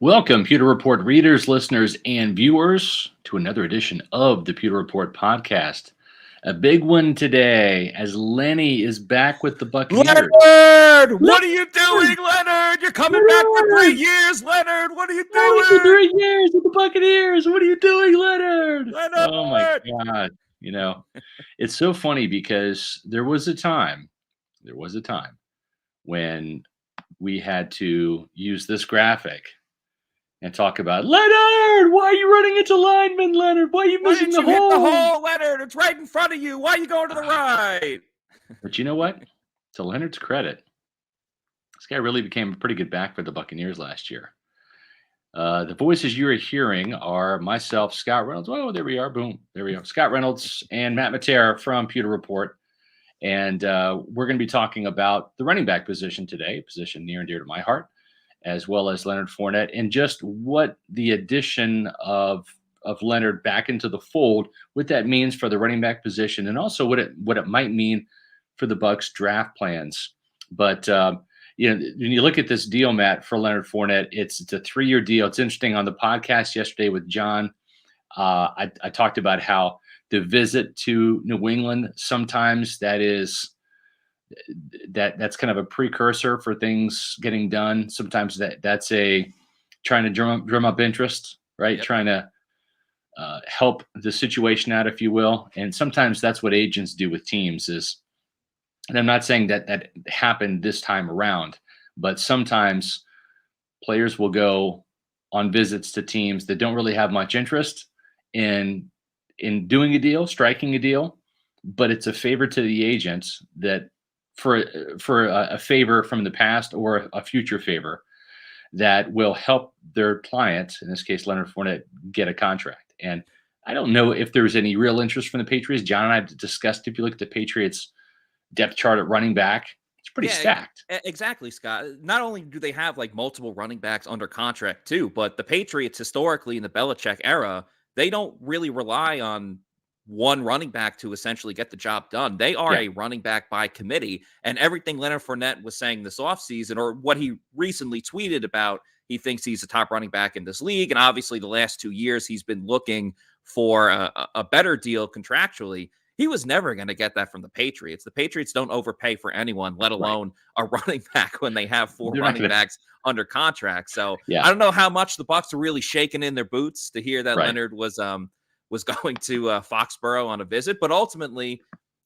Welcome, Pewter Report readers, listeners, and viewers, to another edition of the Pewter Report podcast. A big one today as Lenny is back with the Buccaneers. Leonard, what are you Leonard! doing, Leonard? You're coming back for 3 years, Leonard. What are you For doing, 3 years with the Buccaneers. What are you doing, Leonard? Oh my Leonard? God. It's so funny because there was a time when we had to use this graphic and talk about Leonard. Why are you running into linemen, Leonard? Why are you Why missing didn't the you hit the hole? hole, Leonard? It's right in front of you. Why are you going to the right? But you know what? To Leonard's credit, this guy really became a pretty good back for the Buccaneers last year. The voices you're hearing are myself, Scott Reynolds. Oh, there we are. Boom. There we go. Scott Reynolds and Matt Matera from Pewter Report. And we're going to be talking about the running back position today, a position near and dear to my heart, as well as Leonard Fournette, and just what the addition of Leonard back into the fold, what that means for the running back position, and also what it might mean for the Bucs draft plans. But when you look at this deal, Matt, for Leonard Fournette, it's a 3-year deal. It's interesting. On the podcast yesterday with John, I talked about how the visit to New England sometimes that's kind of a precursor for things getting done. Sometimes that's a trying to drum up interest, right? Yep. Trying to help the situation out, if you will. And sometimes that's what agents do with teams is, and I'm not saying that happened this time around, but sometimes players will go on visits to teams that don't really have much interest in doing a deal, striking a deal, but it's a favor to the agents that for a favor from the past or a future favor that will help their client, in this case Leonard Fournette, get a contract. And I don't know if there's any real interest from the Patriots. John and I have discussed, if you look at the Patriots depth chart at running back, it's pretty stacked. Exactly, Scott. Not only do they have like multiple running backs under contract too, but the Patriots historically in the Belichick era, they don't really rely on one running back to essentially get the job done. They are a running back by committee, and everything Leonard Fournette was saying this offseason, or what he recently tweeted about, he thinks he's a top running back in this league. And obviously the last 2 years, he's been looking for a better deal contractually. He was never going to get that from the Patriots. The Patriots don't overpay for anyone, let alone a running back when they have 4 running backs under contract. So I don't know how much the Bucs are really shaking in their boots to hear that Leonard was going to Foxborough on a visit, but ultimately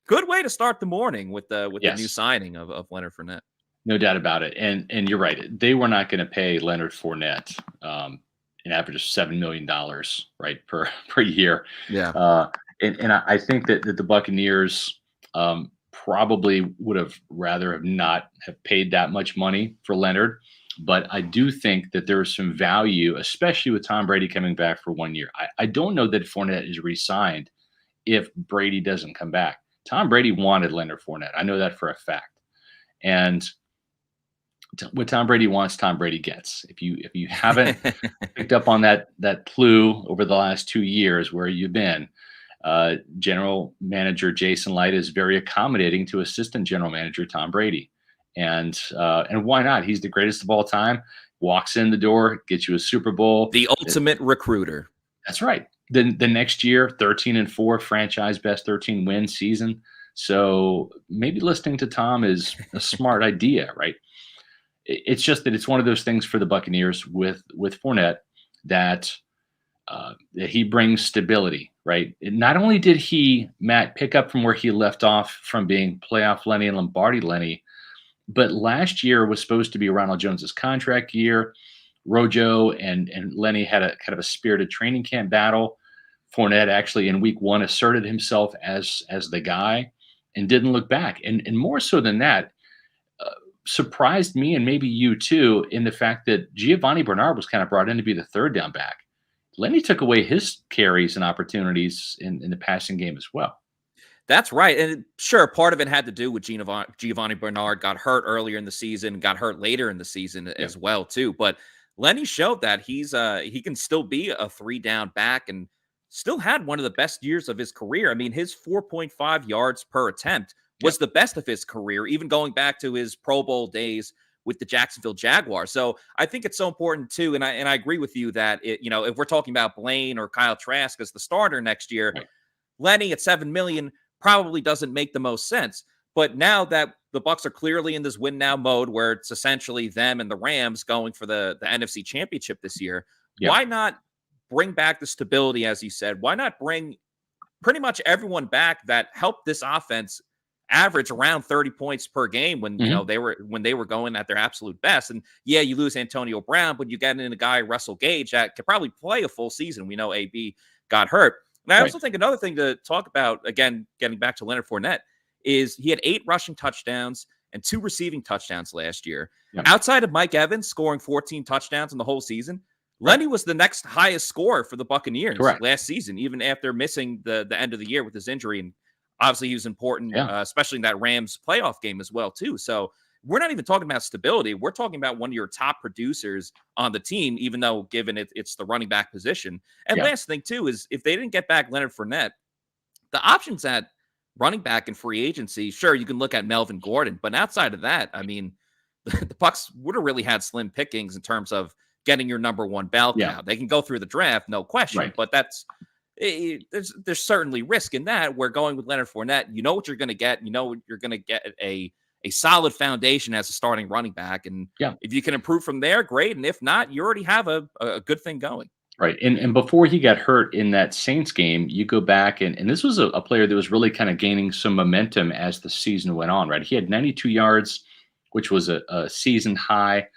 good way to start the morning with the new signing of Leonard Fournette. No doubt about it. And you're right. They were not going to pay Leonard Fournette an average of $7 million, right, per year. Yeah. And I think that the Buccaneers probably would have rather have not have paid that much money for Leonard. But I do think that there is some value, especially with Tom Brady coming back for 1 year. I don't know that Fournette is re-signed if Brady doesn't come back. Tom Brady wanted Leonard Fournette. I know that for a fact. And what Tom Brady wants, Tom Brady gets. If you haven't picked up on that clue over the last 2 years where you've been, General Manager Jason Light is very accommodating to Assistant General Manager Tom Brady. And why not? He's the greatest of all time. Walks in the door, gets you a Super Bowl. The ultimate recruiter. That's right. The next year, 13-4, franchise best 13-win season. So maybe listening to Tom is a smart idea, right? It's just that it's one of those things for the Buccaneers with Fournette that he brings stability, right? And not only did he, Matt, pick up from where he left off from being playoff Lenny and Lombardi Lenny, but last year was supposed to be Ronald Jones's contract year. Rojo and Lenny had a kind of a spirited training camp battle. Fournette actually in week 1 asserted himself as the guy and didn't look back. And more so than that, surprised me and maybe you too in the fact that Giovanni Bernard was kind of brought in to be the third down back. Lenny took away his carries and opportunities in the passing game as well. That's right. And sure, part of it had to do with Giovanni Bernard got hurt earlier in the season, got hurt later in the season as well, too. But Lenny showed that he can still be a 3-down back and still had one of the best years of his career. I mean, his 4.5 yards per attempt was the best of his career, even going back to his Pro Bowl days with the Jacksonville Jaguars. So I think it's so important too. And I agree with you that if we're talking about Blaine or Kyle Trask as the starter next year, Right. Lenny at $7 million probably doesn't make the most sense. But now that the Bucs are clearly in this win now mode where it's essentially them and the Rams going for the NFC Championship this year, why not bring back the stability, as you said? Why not bring pretty much everyone back that helped this offense average around 30 points per game when they were going at their absolute best? And yeah, you lose Antonio Brown, but you get in a guy, Russell Gage, that could probably play a full season. We know AB got hurt. And I also think another thing to talk about, again, getting back to Leonard Fournette, is he had 8 rushing touchdowns and 2 receiving touchdowns last year. Yeah. Outside of Mike Evans scoring 14 touchdowns in the whole season, Lenny was the next highest scorer for the Buccaneers last season, even after missing the end of the year with his injury. And obviously he was important, especially in that Rams playoff game as well, too. So we're not even talking about stability. We're talking about one of your top producers on the team, even though given it's the running back position. And last thing, too, is if they didn't get back Leonard Fournette, the options at running back in free agency, sure, you can look at Melvin Gordon. But outside of that, I mean, the Bucs would have really had slim pickings in terms of getting your number one bell cow. They can go through the draft, no question, but there's certainly risk in that. We're going with Leonard Fournette. You know what you're going to get. You know you're going to get a solid foundation as a starting running back. And if you can improve from there, great. And if not, you already have a good thing going. Right. And before he got hurt in that Saints game, you go back and this was a player that was really kind of gaining some momentum as the season went on, right? He had 92 yards, which was a season high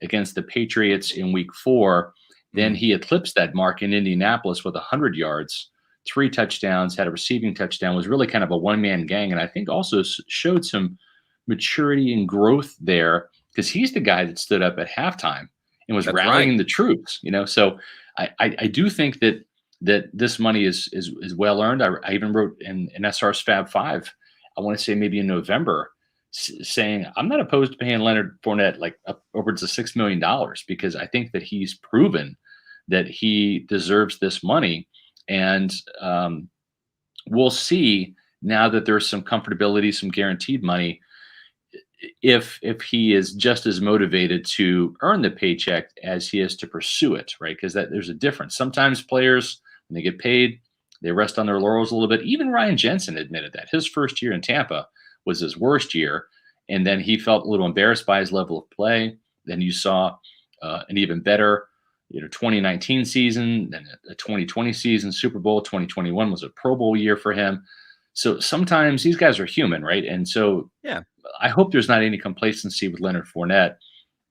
against the Patriots in week 4. Then he eclipsed that mark in Indianapolis with 100 yards, 3 touchdowns, had a receiving touchdown, was really kind of a one-man gang. And I think also showed some maturity and growth there because he's the guy that stood up at halftime and was rallying the troops, So I do think that this money is well earned. I even wrote in SR's Fab 5, I want to say maybe in November, saying I'm not opposed to paying Leonard Fournette like upwards of $6 million because I think that he's proven that he deserves this money. And we'll see now that there's some comfortability, some guaranteed money, if he is just as motivated to earn the paycheck as he is to pursue it, right? Because there's a difference. Sometimes players, when they get paid, they rest on their laurels a little bit. Even Ryan Jensen admitted that his first year in Tampa was his worst year. And then he felt a little embarrassed by his level of play. Then you saw an even better 2019 season, then a 2020 season, Super Bowl. 2021 was a Pro Bowl year for him. So sometimes these guys are human, right? And so I hope there's not any complacency with Leonard Fournette.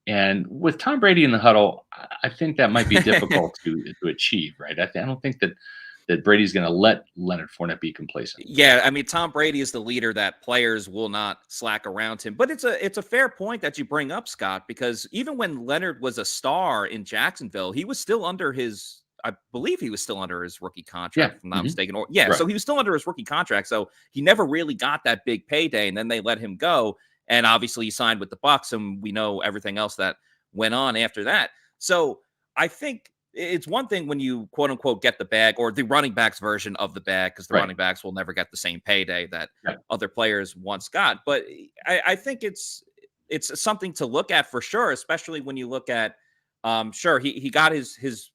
And with Tom Brady in the huddle, I think that might be difficult to achieve, right? I don't think that Brady's going to let Leonard Fournette be complacent. Yeah, I mean, Tom Brady is the leader that players will not slack around him. But it's a fair point that you bring up, Scott, because even when Leonard was a star in Jacksonville, he was still under his – I believe he was still under his rookie contract, if I'm not mistaken. So he was still under his rookie contract. So he never really got that big payday, and then they let him go. And obviously he signed with the Bucs, and we know everything else that went on after that. So I think it's one thing when you, quote unquote, get the bag, or the running backs version of the bag, because the running backs will never get the same payday that other players once got. But I think it's something to look at for sure, especially when you look at, he got his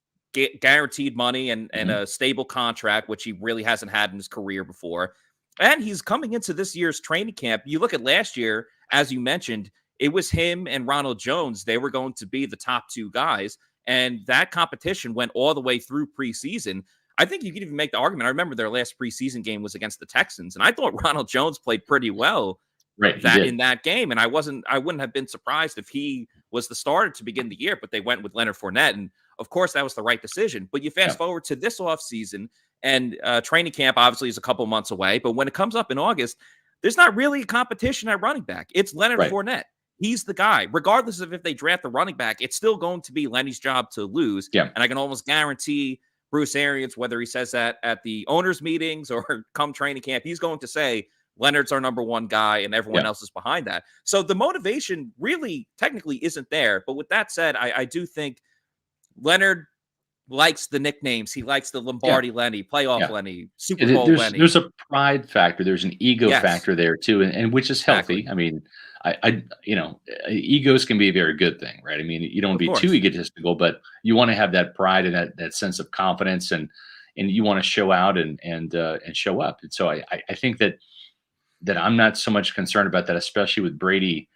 guaranteed money and a stable contract, which he really hasn't had in his career before. And he's coming into this year's training camp. You look at last year, as you mentioned, it was him and Ronald Jones. They were going to be the top 2 guys. And that competition went all the way through preseason. I think you could even make the argument. I remember their last preseason game was against the Texans, and I thought Ronald Jones played pretty well in that game. And I wouldn't have been surprised if he was the starter to begin the year, but they went with Leonard Fournette. And of course, that was the right decision. But you fast forward to this offseason, and training camp obviously is a couple months away. But when it comes up in August, there's not really a competition at running back. It's Leonard Fournette. He's the guy. Regardless of if they draft the running back, it's still going to be Lenny's job to lose. And I can almost guarantee Bruce Arians, whether he says that at the owners' meetings or come training camp, he's going to say Leonard's our number one guy and everyone else is behind that. So the motivation really technically isn't there. But with that said, I do think Leonard likes the nicknames. He likes the Lombardi Lenny, playoff Lenny, Super Bowl Lenny. There's a pride factor. There's an ego factor there too, and which is healthy. I mean, egos can be a very good thing, right? I mean, you don't want Of to be too course. egotistical, but you want to have that pride and that sense of confidence, and you want to show out and show up. And so I think that I'm not so much concerned about that, especially with Brady,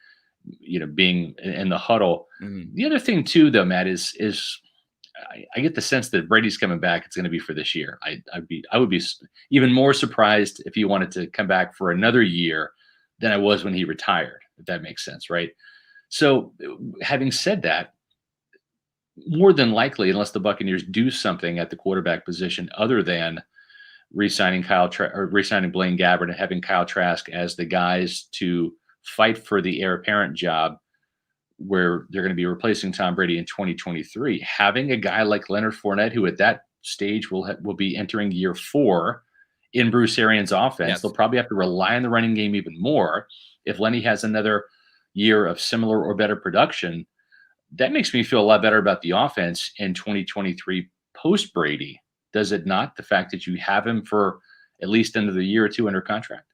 being in the huddle. Mhm. The other thing too, though, Matt, is I get the sense that Brady's coming back. It's going to be for this year. I would be even more surprised if he wanted to come back for another year than I was when he retired. If that makes sense, right? So, having said that, more than likely, unless the Buccaneers do something at the quarterback position other than re-signing Blaine Gabbert and having Kyle Trask as the guys to fight for the heir apparent job, where they're going to be replacing Tom Brady in 2023, having a guy like Leonard Fournette, who at that stage will be entering year 4 in Bruce Arians' offense, they'll Yes. probably have to rely on the running game even more. If Lenny has another year of similar or better production, that makes me feel a lot better about the offense in 2023 post Brady. Does it not? The fact that you have him for at least another year or two under contract.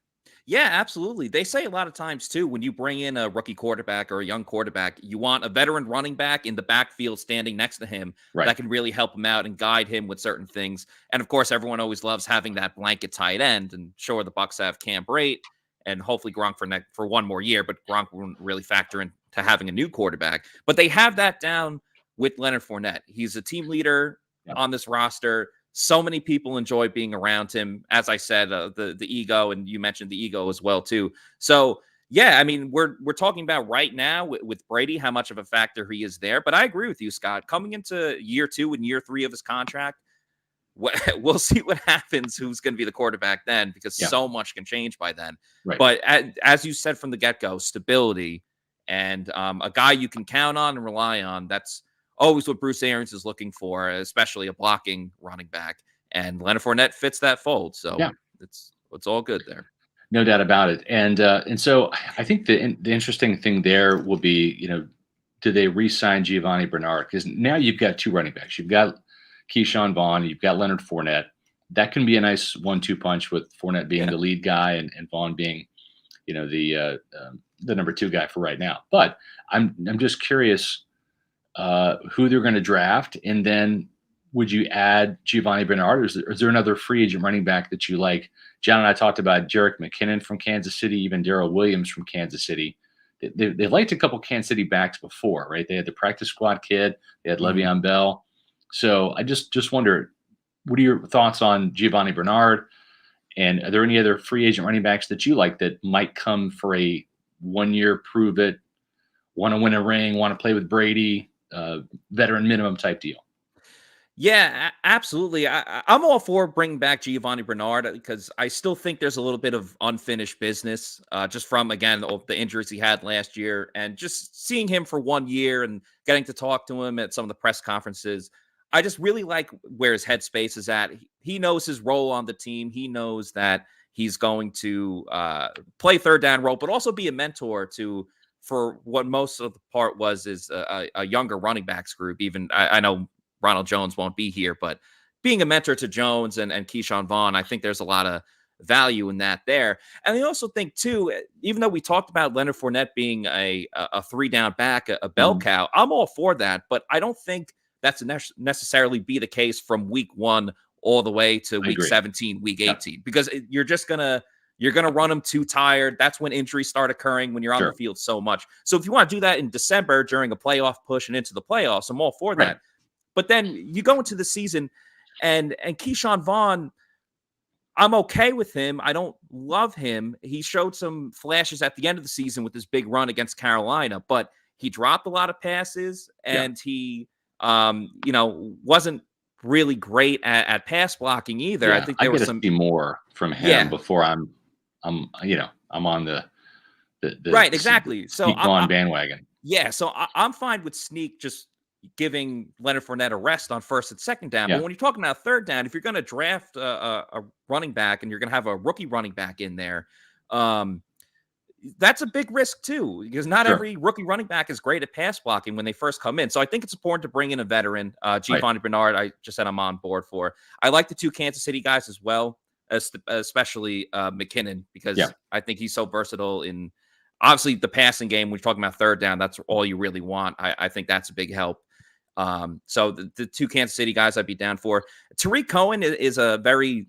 Yeah, absolutely. They say a lot of times too, when you bring in a rookie quarterback or a young quarterback, you want a veteran running back in the backfield standing next to him Right. that can really help him out and guide him with certain things. And of course, everyone always loves having that blanket tight end. And sure, the Bucs have Cam Brate and hopefully Gronk for one more year, but Gronk won't really factor into having a new quarterback. But they have that down with Leonard Fournette. He's a team leader Yep. on this roster. So many people enjoy being around him. As I said, the ego, and you mentioned the ego as well too. So yeah, I mean, we're talking about right now with Brady how much of a factor he is there. But I agree with you, Scott. Coming into year 2 and year 3 of his contract, we'll see what happens. Who's going to be the quarterback then? Because Yeah. so much can change by then. Right. But as you said from the get go, stability and a guy you can count on and rely on. That's always what Bruce Arians is looking for, especially a blocking running back. And Leonard Fournette fits that fold. So Yeah. it's all good there. No doubt about it. And so I think the interesting thing there will be, do they re-sign Giovanni Bernard? Because now you've got 2 running backs. You've got Keyshawn Vaughn, you've got Leonard Fournette. That can be a nice 1-2 punch with Fournette being the lead guy and Vaughn being, the number 2 guy for right now. But I'm just curious who they're going to draft, and then would you add Giovanni Bernard, or is there another free agent running back that you like? John and I talked about Jerick McKinnon from Kansas City, even Darrell Williams from Kansas City. They liked a couple Kansas City backs before, right? They had the practice squad kid, they had Le'Veon Bell. So I just wonder, what are your thoughts on Giovanni Bernard? And are there any other free agent running backs that you like that might come for a 1-year prove it, want to win a ring, want to play with Brady, veteran minimum type deal? Yeah, absolutely. I'm all for bringing back Giovanni Bernard because I still think there's a little bit of unfinished business just from, again, the injuries he had last year, and just seeing him for 1 year and getting to talk to him at some of the press conferences. I just really like where his headspace is at. He knows his role on the team. He knows that he's going to play third down role, but also be a mentor for what most of the part is a younger running backs group. Even I know Ronald Jones won't be here, but being a mentor to Jones and Keyshawn Vaughn, I think there's a lot of value in that there. And I also think too, even though we talked about Leonard Fournette being a 3-down back, a bell cow, I'm all for that, but I don't think that's necessarily be the case from week 1 all the way to week 17, week 18, because you're going to run them too tired. That's when injuries start occurring, when you're on the field so much. So if you want to do that in December during a playoff push and into the playoffs, I'm all for that. But then you go into the season and Keyshawn Vaughn, I'm okay with him. I don't love him. He showed some flashes at the end of the season with his big run against Carolina, but he dropped a lot of passes and he, wasn't really great at pass blocking either. Yeah, I think there was see more from him before I'm on the right, exactly. So I'm bandwagon. Yeah, so I'm fine with Sneak just giving Leonard Fournette a rest on first and second down. But when you're talking about third down, if you're going to draft a running back and you're going to have a rookie running back in there, that's a big risk too, because not every rookie running back is great at pass blocking when they first come in. So I think it's important to bring in a veteran. Giovanni Bernard, I just said I'm on board for. I like the 2 Kansas City guys as well, especially McKinnon, because I think he's so versatile in Obviously, the passing game, when you're talking about third down, that's all you really want. I think that's a big help. So the two Kansas City guys I'd be down for. Tariq Cohen is a very,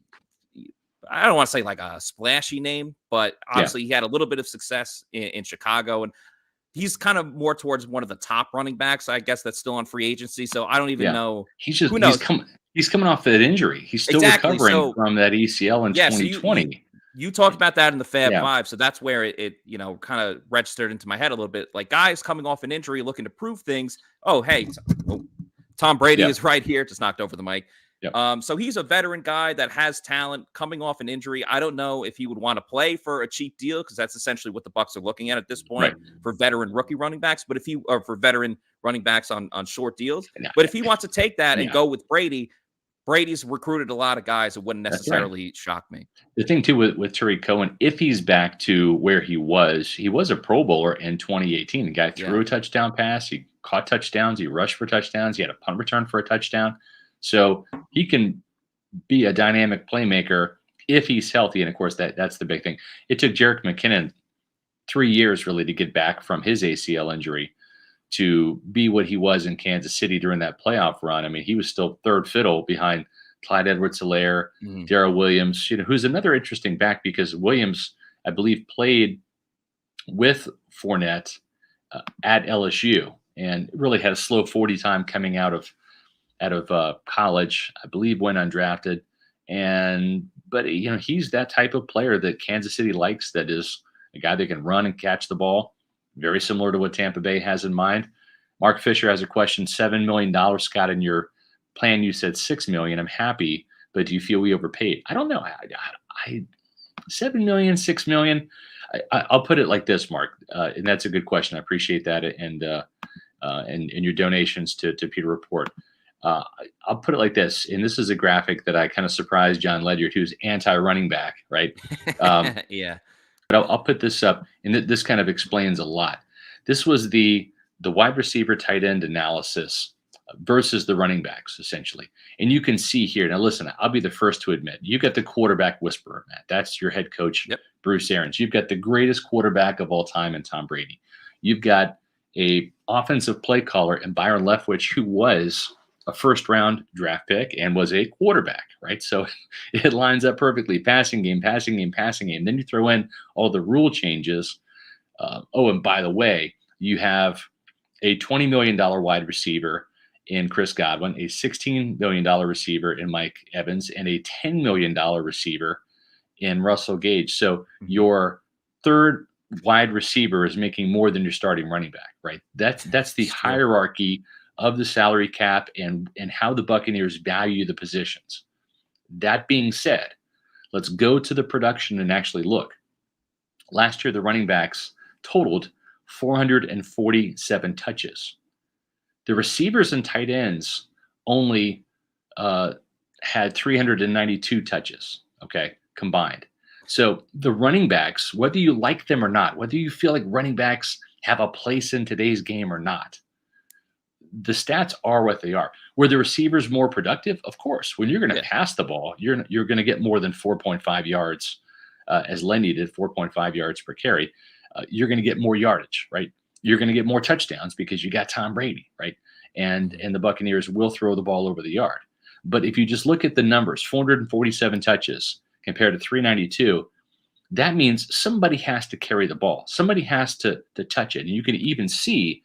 I don't want to say like a splashy name, but Yeah. obviously he had a little bit of success in Chicago, and he's kind of more towards one of the top running backs, I guess, that's still on free agency. So I don't even know. Who knows? He's coming off that injury. He's still Exactly. recovering So from that ACL in yeah, so 2020. you talked about that in the Fab Yeah. Five, so that's where it kind of registered into my head a little bit. Like guys coming off an injury, looking to prove things. Oh, hey, Tom Brady is right here. Just knocked over the mic. Yep. So he's a veteran guy that has talent coming off an injury. I don't know if he would want to play for a cheap deal because that's essentially what the Bucs are looking at this point for veteran rookie running backs. But for veteran running backs on short deals, but if he wants to take that and go with Brady. Brady's recruited a lot of guys. It wouldn't necessarily shock me. The thing too with Tariq Cohen, if he's back to where he was a Pro Bowler in 2018. The guy threw a touchdown pass. He caught touchdowns. He rushed for touchdowns. He had a punt return for a touchdown. So he can be a dynamic playmaker if he's healthy. And of course, that's the big thing. It took Jerick McKinnon 3 years really to get back from his ACL injury to be what he was in Kansas City during that playoff run. I mean, he was still third fiddle behind Clyde Edwards-Helaire, Darrell Williams, who's another interesting back because Williams, I believe, played with Fournette at LSU and really had a slow 40 time coming out of college. I believe went undrafted, but he's that type of player that Kansas City likes. That is a guy that can run and catch the ball. Very similar to what Tampa Bay has in mind. Mark Fisher has a question. $7 million, Scott, in your plan, you said $6 million. I'm happy, but do you feel we overpaid? I don't know. $7 million, $6 million. I'll put it like this, Mark, and that's a good question. I appreciate that, and your donations to Peter Report. I'll put it like this, and this is a graphic that I kind of surprised John Ledyard, who's anti-running back, right? Yeah. But I'll put this up, and this kind of explains a lot. This was the wide receiver tight end analysis versus the running backs, essentially. And you can see here, now listen, I'll be the first to admit, you got the quarterback whisperer, Matt. That's your head coach, Bruce Arians. You've got the greatest quarterback of all time in Tom Brady. You've got a offensive play caller in Byron Leftwich, who was a first-round draft pick and was a quarterback, right? So it lines up perfectly. Passing game, passing game, passing game. Then you throw in all the rule changes. And by the way, you have a $20 million wide receiver in Chris Godwin, a $16 million receiver in Mike Evans, and a $10 million receiver in Russell Gage. So your third wide receiver is making more than your starting running back, right? That's the hierarchy of the salary cap and how the Buccaneers value the positions. That being said, let's go to the production and actually look. Last year, the running backs totaled 447 touches. The receivers and tight ends only had 392 touches, combined. So the running backs, whether you like them or not, whether you feel like running backs have a place in today's game or not, the stats are what they are. Were the receivers more productive? Of course. When you're going to pass the ball, you're going to get more than 4.5 yards, as Lenny did, 4.5 yards per carry. You're going to get more yardage, right? You're going to get more touchdowns because you got Tom Brady, right? And the Buccaneers will throw the ball over the yard. But if you just look at the numbers, 447 touches compared to 392, that means somebody has to carry the ball. Somebody has to touch it. And you can even see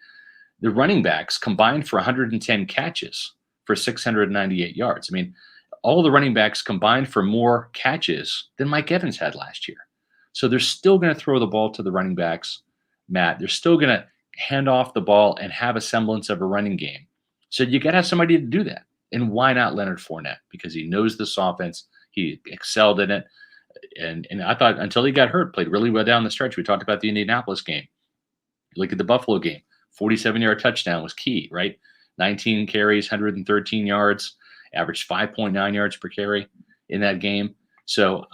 the running backs combined for 110 catches for 698 yards. I mean, all the running backs combined for more catches than Mike Evans had last year. So they're still going to throw the ball to the running backs, Matt. They're still going to hand off the ball and have a semblance of a running game. So you got to have somebody to do that. And why not Leonard Fournette? Because he knows this offense. He excelled in it. And I thought until he got hurt, played really well down the stretch. We talked about the Indianapolis game. Look at the Buffalo game. 47-yard touchdown was key, right? 19 carries, 113 yards, averaged 5.9 yards per carry in that game. So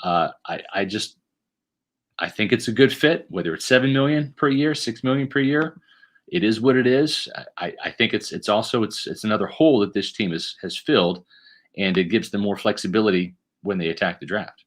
I think it's a good fit, whether it's $7 million per year, $6 million per year. It is what it is. I think it's another hole that this team has filled, and it gives them more flexibility when they attack the draft.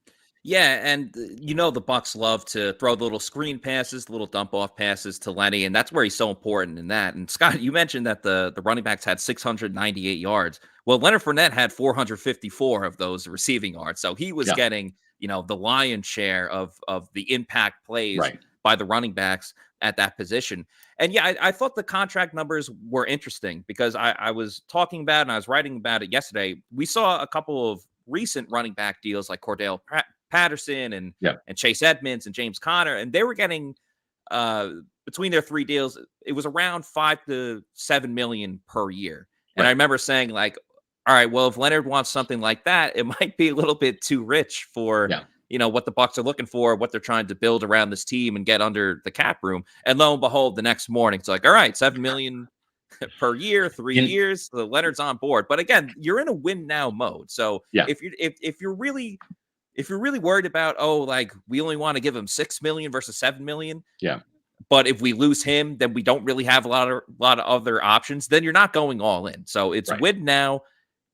Yeah, and the Bucs love to throw the little screen passes, the little dump off passes to Lenny, and that's where he's so important in that. And Scott, you mentioned that the running backs had 698 yards. Well, Leonard Fournette had 454 of those receiving yards, so he was Yeah, getting the lion's share of the impact plays right, by the running backs at that position. And yeah, I thought the contract numbers were interesting because I was talking about and I was writing about it yesterday. We saw a couple of recent running back deals like Cordell Patterson yeah, and Chase Edmonds and James Conner, and they were getting uh between their three deals, it was around 5 to 7 million per year. And I right, remember saying, like, all right, well, if Leonard wants something like that, it might be a little bit too rich for yeah. what the Bucs are looking for, what they're trying to build around this team and get under the cap room. And lo and behold, the next morning it's like, all right, 7 million per year, three In, years. So Leonard's on board. But again, you're in a win now mode. So yeah, if you're really worried about, oh, like we only want to give him 6 million versus 7 million, yeah, but if we lose him, then we don't really have a lot of other options, then you're not going all in. So it's right. win now.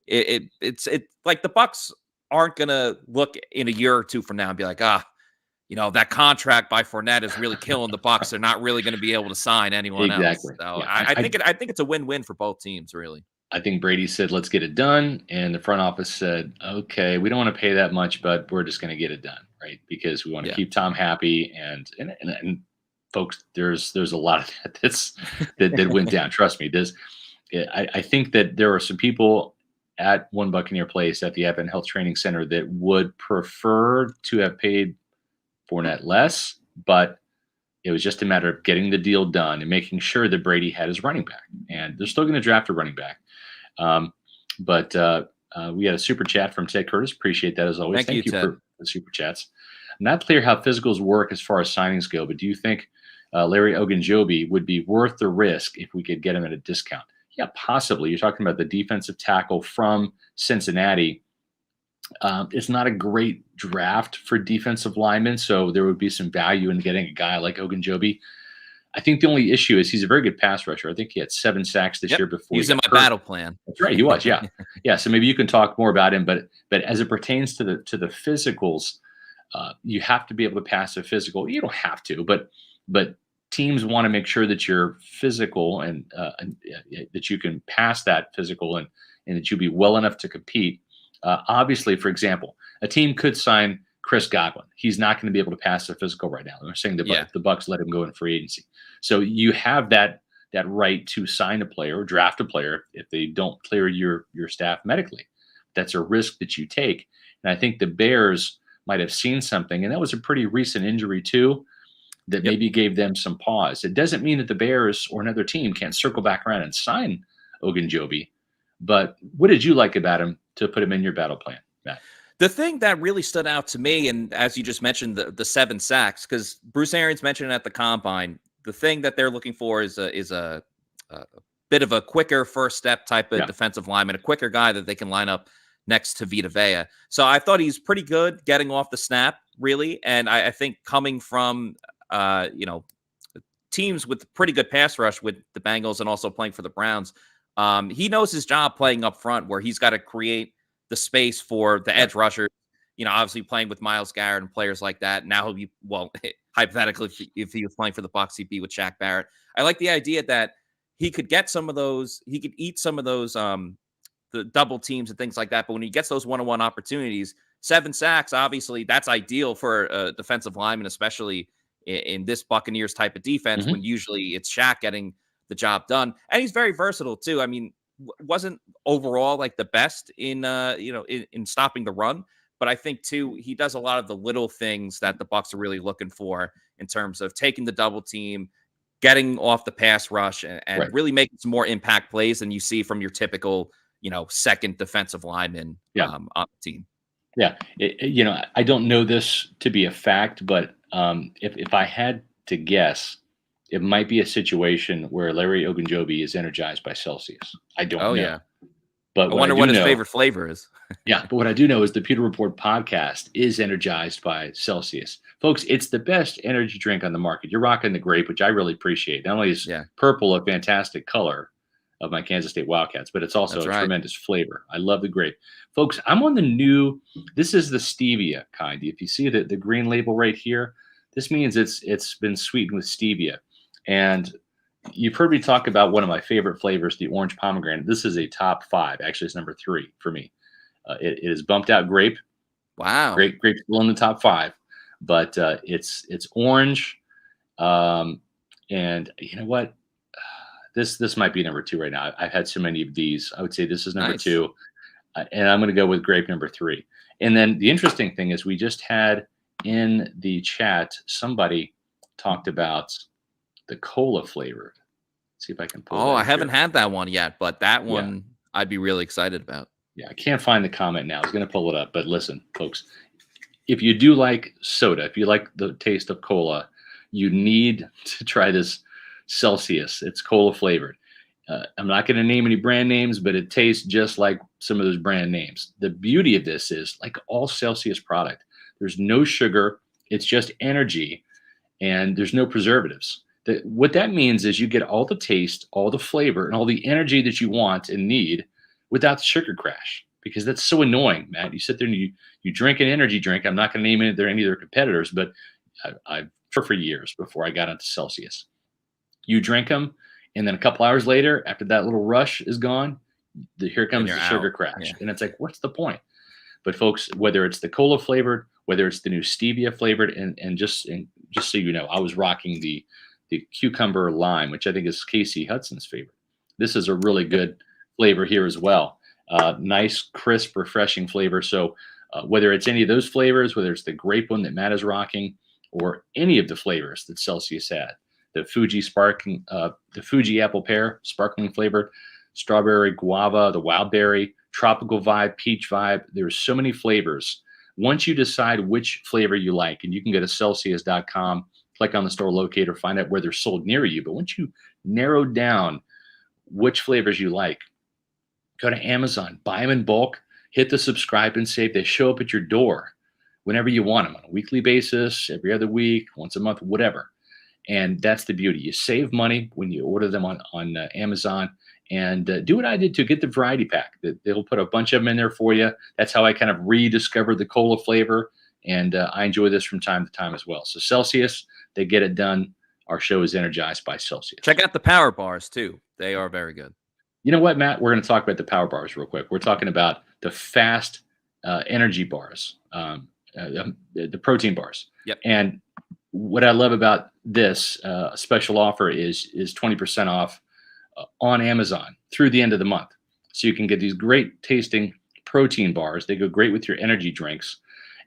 It's like the Bucs aren't gonna look in a year or two from now and be like, that contract by Fournette is really killing the Bucs. They're not really going to be able to sign anyone else. Exactly. So Yeah. I think it's a win-win for both teams, really. I think Brady said, let's get it done. And the front office said, okay, we don't want to pay that much, but we're just going to get it done. Right. Because we want to Yeah. keep Tom happy. And folks, there's a lot of that went down. Trust me. I think that there are some people at One Buccaneer Place at the Advent Health Training Center that would prefer to have paid Fournette less, but it was just a matter of getting the deal done and making sure that Brady had his running back. And they're still going to draft a running back. But we had a super chat from Ted Curtis. Appreciate that as always. Thank you, Ted. For the super chats. Not clear how physicals work as far as signings go, but do you think Larry Ogunjobi would be worth the risk if we could get him at a discount? Yeah, possibly. You're talking about the defensive tackle from Cincinnati. It's not a great draft for defensive linemen, so there would be some value in getting a guy like Ogunjobi. I think the only issue is he's a very good pass rusher. I think he had 7 sacks this year before. He's in my battle plan. That's right, he was. Yeah, yeah. So maybe you can talk more about him. But as it pertains to the physicals, you have to be able to pass a physical. You don't have to, but teams want to make sure that you're physical and that you can pass that physical and that you'll be well enough to compete. Obviously, for example, a team could sign Chris Godwin. He's not going to be able to pass the physical right now. They're saying the Bucs let him go in free agency. So you have that right to sign a player or draft a player if they don't clear your staff medically. That's a risk that you take. And I think the Bears might have seen something, and that was a pretty recent injury too, that maybe gave them some pause. It doesn't mean that the Bears or another team can't circle back around and sign Ogunjobi. But what did you like about him to put him in your battle plan, Matt? The thing that really stood out to me, and as you just mentioned, the 7 sacks, because Bruce Arians mentioned at the combine, the thing that they're looking for is a bit of a quicker first step type of defensive lineman, a quicker guy that they can line up next to Vita Vea. So I thought he's pretty good getting off the snap, really. And I think coming from, teams with pretty good pass rush with the Bengals and also playing for the Browns, he knows his job playing up front where he's got to create the space for the edge rusher, obviously playing with Myles Garrett and players like that. Now he'll be, well, hypothetically, if he was playing for the Bucs, he'd be with Shaq Barrett. I like the idea that he could get some of those, he could eat some of those, the double teams and things like that. But when he gets those one-on-one opportunities, 7 sacks, obviously that's ideal for a defensive lineman, especially in this Buccaneers type of defense, when usually it's Shaq getting the job done. And he's very versatile too. I mean, wasn't overall like the best in stopping the run, but I think too he does a lot of the little things that the Bucs are really looking for in terms of taking the double team, getting off the pass rush, and really making some more impact plays than you see from your typical second defensive lineman on the team. Yeah, I don't know this to be a fact, but if I had to guess, it might be a situation where Larry Ogunjobi is energized by Celsius. I don't know. Yeah. But I wonder what his favorite flavor is. Yeah, but what I do know is the Pewter Report podcast is energized by Celsius. Folks, it's the best energy drink on the market. You're rocking the grape, which I really appreciate. Not only is purple a fantastic color, of my Kansas State Wildcats, but it's also That's a right. tremendous flavor. I love the grape. Folks, I'm on the new, this is the stevia kind. If you see the green label right here, this means it's been sweetened with stevia. And you've heard me talk about one of my favorite flavors, the orange pomegranate. This is a top 5. Actually, it's number 3 for me. It is bumped out grape. Wow. Grape still in the top 5, but it's orange. And you know what? This might be number 2 right now. I've had so many of these. I would say this is number Nice. 2, and I'm going to go with grape number 3. And then the interesting thing is we just had in the chat somebody talked about the cola flavored. See if I can pull Oh, that I up haven't here. had that one yet, but that Yeah. one I'd be really excited about. Yeah, I can't find the comment now. I was going to pull it up, but listen, folks, if you do like soda, if you like the taste of cola, you need to try this Celsius. It's cola flavored. I'm not going to name any brand names, but it tastes just like some of those brand names. The beauty of this is, like all Celsius product, there's no sugar. It's just energy, and there's no preservatives. What that means is you get all the taste, all the flavor, and all the energy that you want and need without the sugar crash. Because that's so annoying, Matt. You sit there and you drink an energy drink. I'm not going to name any of their competitors, but I've for years before I got into Celsius. You drink them, and then a couple hours later, after that little rush is gone, here comes you're the sugar out. crash. Yeah. And it's like, what's the point? But folks, whether it's the cola flavored, whether it's the new stevia flavored, and just so you know, I was rocking the cucumber lime, which I think is Casey Hudson's favorite. This is a really good flavor here as well. Nice, crisp, refreshing flavor. So whether it's any of those flavors, whether it's the grape one that Matt is rocking, or any of the flavors that Celsius had, the Fuji apple pear sparkling flavored, strawberry guava, the wild berry, tropical vibe, peach vibe. There's so many flavors. Once you decide which flavor you like, and you can go to Celsius.com, click on the store locator, find out where they're sold near you. But once you narrow down which flavors you like, go to Amazon, buy them in bulk, hit the subscribe and save. They show up at your door whenever you want them, on a weekly basis, every other week, once a month, whatever. And that's the beauty. You save money when you order them on Amazon. And do what I did to get the variety pack. They'll put a bunch of them in there for you. That's how I kind of rediscovered the cola flavor. And I enjoy this from time to time as well. So Celsius, they get it done. Our show is energized by Celsius. Check out the power bars too. They are very good. You know what, Matt? We're going to talk about the power bars real quick. We're talking about the fast energy bars, the protein bars. Yep. And what I love about this special offer is 20% off on Amazon through the end of the month. So you can get these great tasting protein bars. They go great with your energy drinks.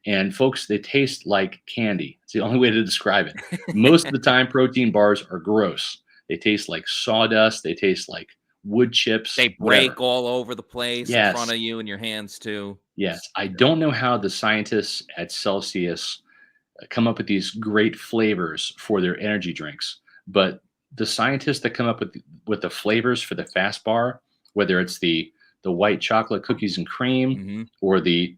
And folks, they taste like candy. It's the only way to describe it. Most of the time, protein bars are gross. They taste like sawdust. They taste like wood chips. They break whatever. all over the place in front of you and your hands too. Yes. I don't know how the scientists at Celsius come up with these great flavors for their energy drinks, but the scientists that come up with the flavors for the fast bar, whether it's the white chocolate cookies and cream or the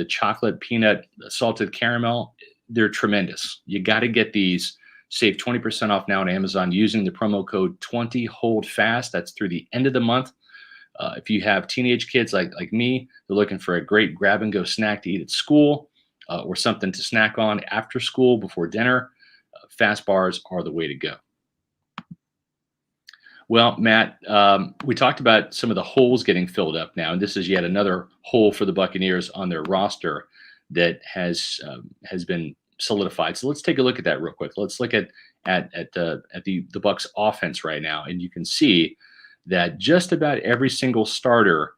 chocolate peanut salted caramel, they're tremendous. You got to get these. Save 20% off now on Amazon using the promo code 20HoldFast. That's through the end of the month. If you have teenage kids like me, they're looking for a great grab and go snack to eat at school or something to snack on after school before dinner, fast bars are the way to go. Well, Matt, we talked about some of the holes getting filled up now, and this is yet another hole for the Buccaneers on their roster that has been solidified. So let's take a look at that real quick. Let's look at the Bucs offense right now, and you can see that just about every single starter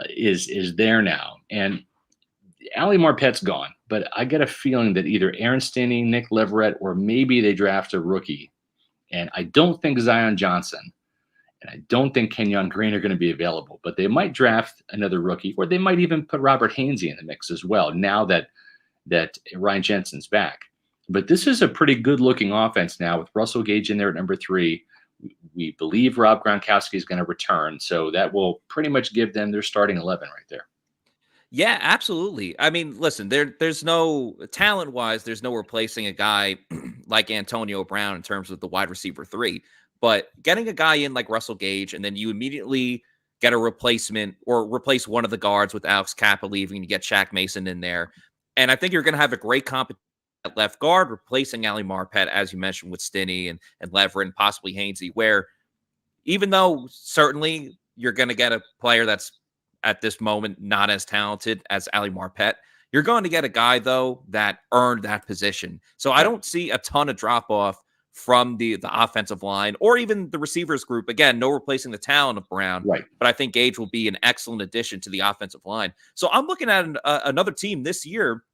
is there now. And Ali Marpet's gone, but I get a feeling that either Aaron Stinney, Nick Leverett, or maybe they draft a rookie. And I don't think Zion Johnson and I don't think Kenyon Green are going to be available, but they might draft another rookie, or they might even put Robert Hainsey in the mix as well now that Ryan Jensen's back. But this is a pretty good-looking offense now with Russell Gage in there at number 3. We believe Rob Gronkowski is going to return, so that will pretty much give them their starting 11 right there. Yeah, absolutely. I mean, listen, there's no talent-wise, there's no replacing a guy like Antonio Brown in terms of the wide receiver 3. But getting a guy in like Russell Gage, and then you immediately get a replacement or replace one of the guards with Alex Kappa leaving, you get Shaq Mason in there. And I think you're going to have a great competition at left guard, replacing Ali Marpet, as you mentioned, with Stinney and Leverett and possibly Hainsey, where even though certainly you're going to get a player that's at this moment not as talented as Ali Marpet, you're going to get a guy, though, that earned that position. So I don't see a ton of drop-off from the offensive line or even the receivers group. Again, no replacing the talent of Brown, Right. but I think Gage will be an excellent addition to the offensive line. So I'm looking at another team this year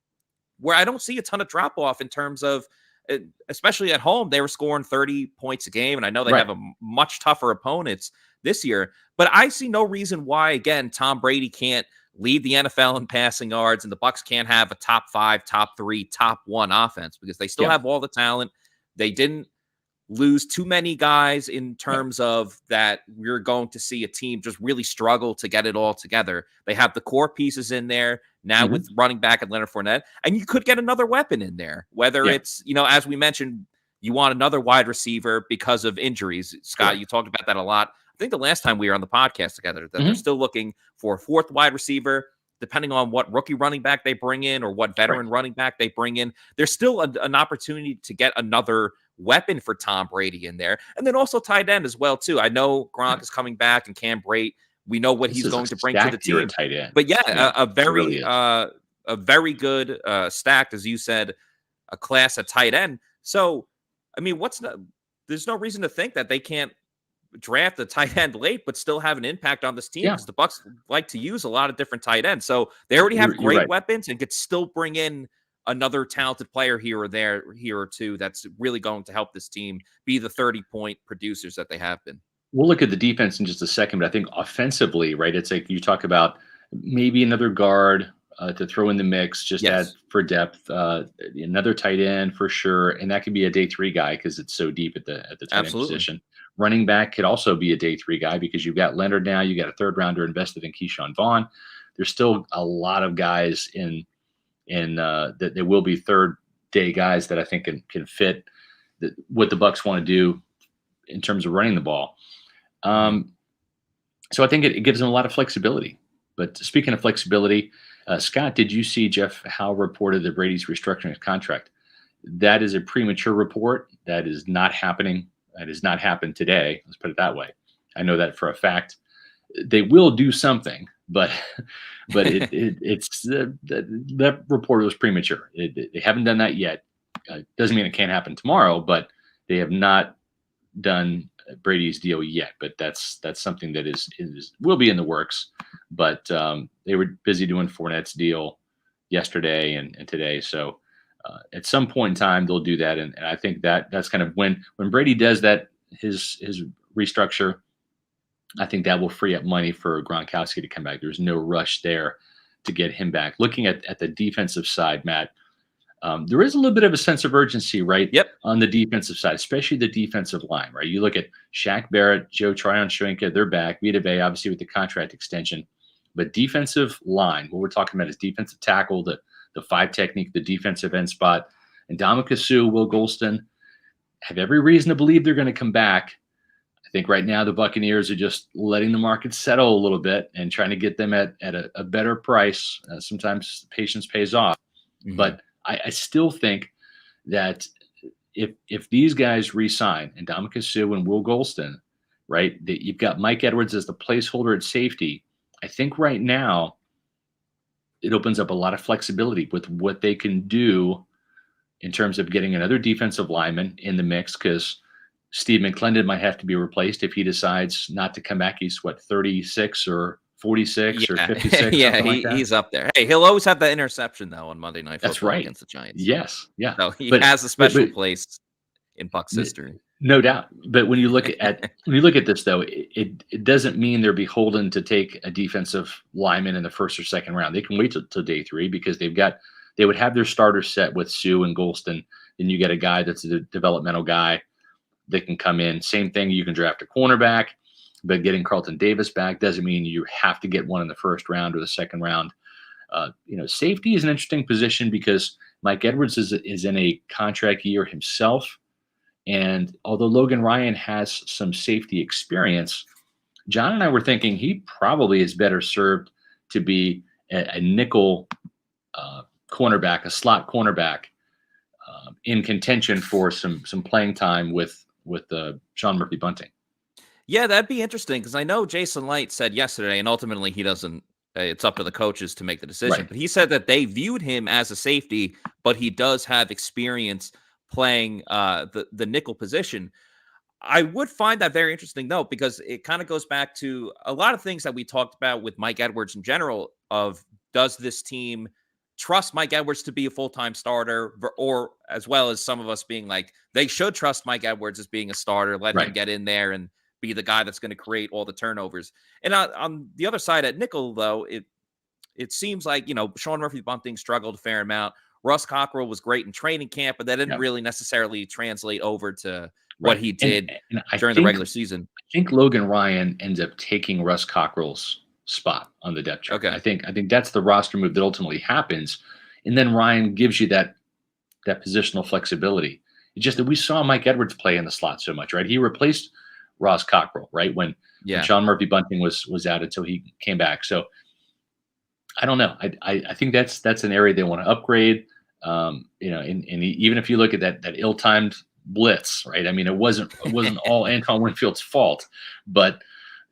where I don't see a ton of drop-off in terms of, especially at home, they were scoring 30 points a game, and I know they have a much tougher opponents this year, but I see no reason why, again, Tom Brady can't lead the NFL in passing yards, and the Bucs can't have a top 5, top 3, top 1 offense because they still have all the talent. They didn't lose too many guys in terms of that we're going to see a team just really struggle to get it all together. They have the core pieces in there now with running back and Leonard Fournette, and you could get another weapon in there, whether it's, as we mentioned, you want another wide receiver because of injuries. Scott, you talked about that a lot. I think the last time we were on the podcast together, that they're still looking for a 4th wide receiver, depending on what rookie running back they bring in or what veteran running back they bring in. There's still an opportunity to get another weapon for Tom Brady in there. And then also tight end as well, too. I know Gronk is coming back and Cam Brate. We know what he's going to bring to the team. Tight end. But a very good stacked, as you said, a class at tight end. So, I mean, there's no reason to think that they can't draft a tight end late, but still have an impact on this team because the Bucs like to use a lot of different tight ends. So they already have great weapons and could still bring in another talented player here or two that's really going to help this team be the 30-point producers that they have been. We'll look at the defense in just a second, but I think offensively, right, it's like you talk about maybe another guard to throw in the mix, just add for depth, another tight end for sure, and that could be a day 3 guy because it's so deep at the tight end position. Running back could also be a day 3 guy because you've got Leonard now, you got a 3rd rounder invested in Keyshawn Vaughn. There's still a lot of guys in that there will be 3rd day guys that I think can fit what the Bucs want to do in terms of running the ball. So I think it gives them a lot of flexibility. But speaking of flexibility, Scott, did you see Jeff Howe reported that Brady's restructuring his contract? That is a premature report. That is not happening. That has not happened today. Let's put it that way. I know that for a fact. They will do something, but it's that report was premature. They haven't done that yet. Doesn't mean it can't happen tomorrow, but they have not done Brady's deal yet. But that's something that will be in the works. But they were busy doing Fournette's deal yesterday and today. So at some point in time, they'll do that. And I think that's kind of when Brady does that, his restructure, I think that will free up money for Gronkowski to come back. There's no rush there to get him back. Looking at the defensive side, Matt, there is a little bit of a sense of urgency, right? On the defensive side, especially the defensive line, right? You look at Shaq Barrett, Joe Tryon-Shoyinka, they're back. Vita Vea, obviously, with the contract extension. But defensive line, what we're talking about is defensive tackle, the 5 technique, the defensive end spot. And Ndamukong Suh, Will Golston have every reason to believe they're going to come back. I think right now the Buccaneers are just letting the market settle a little bit and trying to get them at a better price. Sometimes patience pays off. But I still think that if these guys re-sign, and Ndamukong Suh and Will Golston, right, that you've got Mike Edwards as the placeholder at safety, I think right now it opens up a lot of flexibility with what they can do in terms of getting another defensive lineman in the mix, because Steve McClendon might have to be replaced if he decides not to come back. He's 36 or 46 or 56. He's up there. Hey, he'll always have that interception though on Monday Night Football against the Giants. Yes, yeah. So he has a special place in Bucs history. No doubt. But when you look at this though, it doesn't mean they're beholden to take a defensive lineman in the 1st or 2nd round. They can wait till day 3 because they would have their starter set with Suh and Golston. Then you get a guy that's a developmental guy that can come in. Same thing, you can draft a cornerback, but getting Carlton Davis back doesn't mean you have to get one in the 1st round or the 2nd round. Safety is an interesting position because Mike Edwards is in a contract year himself, And although Logan Ryan has some safety experience, John and I were thinking he probably is better served to be a nickel cornerback, a slot cornerback, in contention for some playing time with Sean Murphy Bunting. Yeah, that'd be interesting because I know Jason Light said yesterday, and ultimately he doesn't. It's up to the coaches to make the decision. Right. But he said that they viewed him as a safety, but he does have experience playing the nickel position. I would find that very interesting though, because it kind of goes back to a lot of things that we talked about with Mike Edwards in general. Of does this team trust Mike Edwards to be a full-time starter, or as well as some of us being like they should trust Mike Edwards as being a starter, let him get in there and be the guy that's going to create all the turnovers. And on the other side at nickel, though, it seems like, Sean Murphy Bunting struggled a fair amount. Russ Cockrell was great in training camp, but that didn't really necessarily translate over to what he did and during the regular season. I think Logan Ryan ends up taking Russ Cockrell's spot on the depth chart. Okay. I think that's the roster move that ultimately happens. And then Ryan gives you that positional flexibility. It's just that we saw Mike Edwards play in the slot so much, right? He replaced Ross Cockrell, right? When Sean Murphy Bunting was out until he came back. So I don't know. I think that's an area they want to upgrade. And even if you look at that ill-timed blitz, right? I mean, it wasn't all Antoine Winfield's fault, but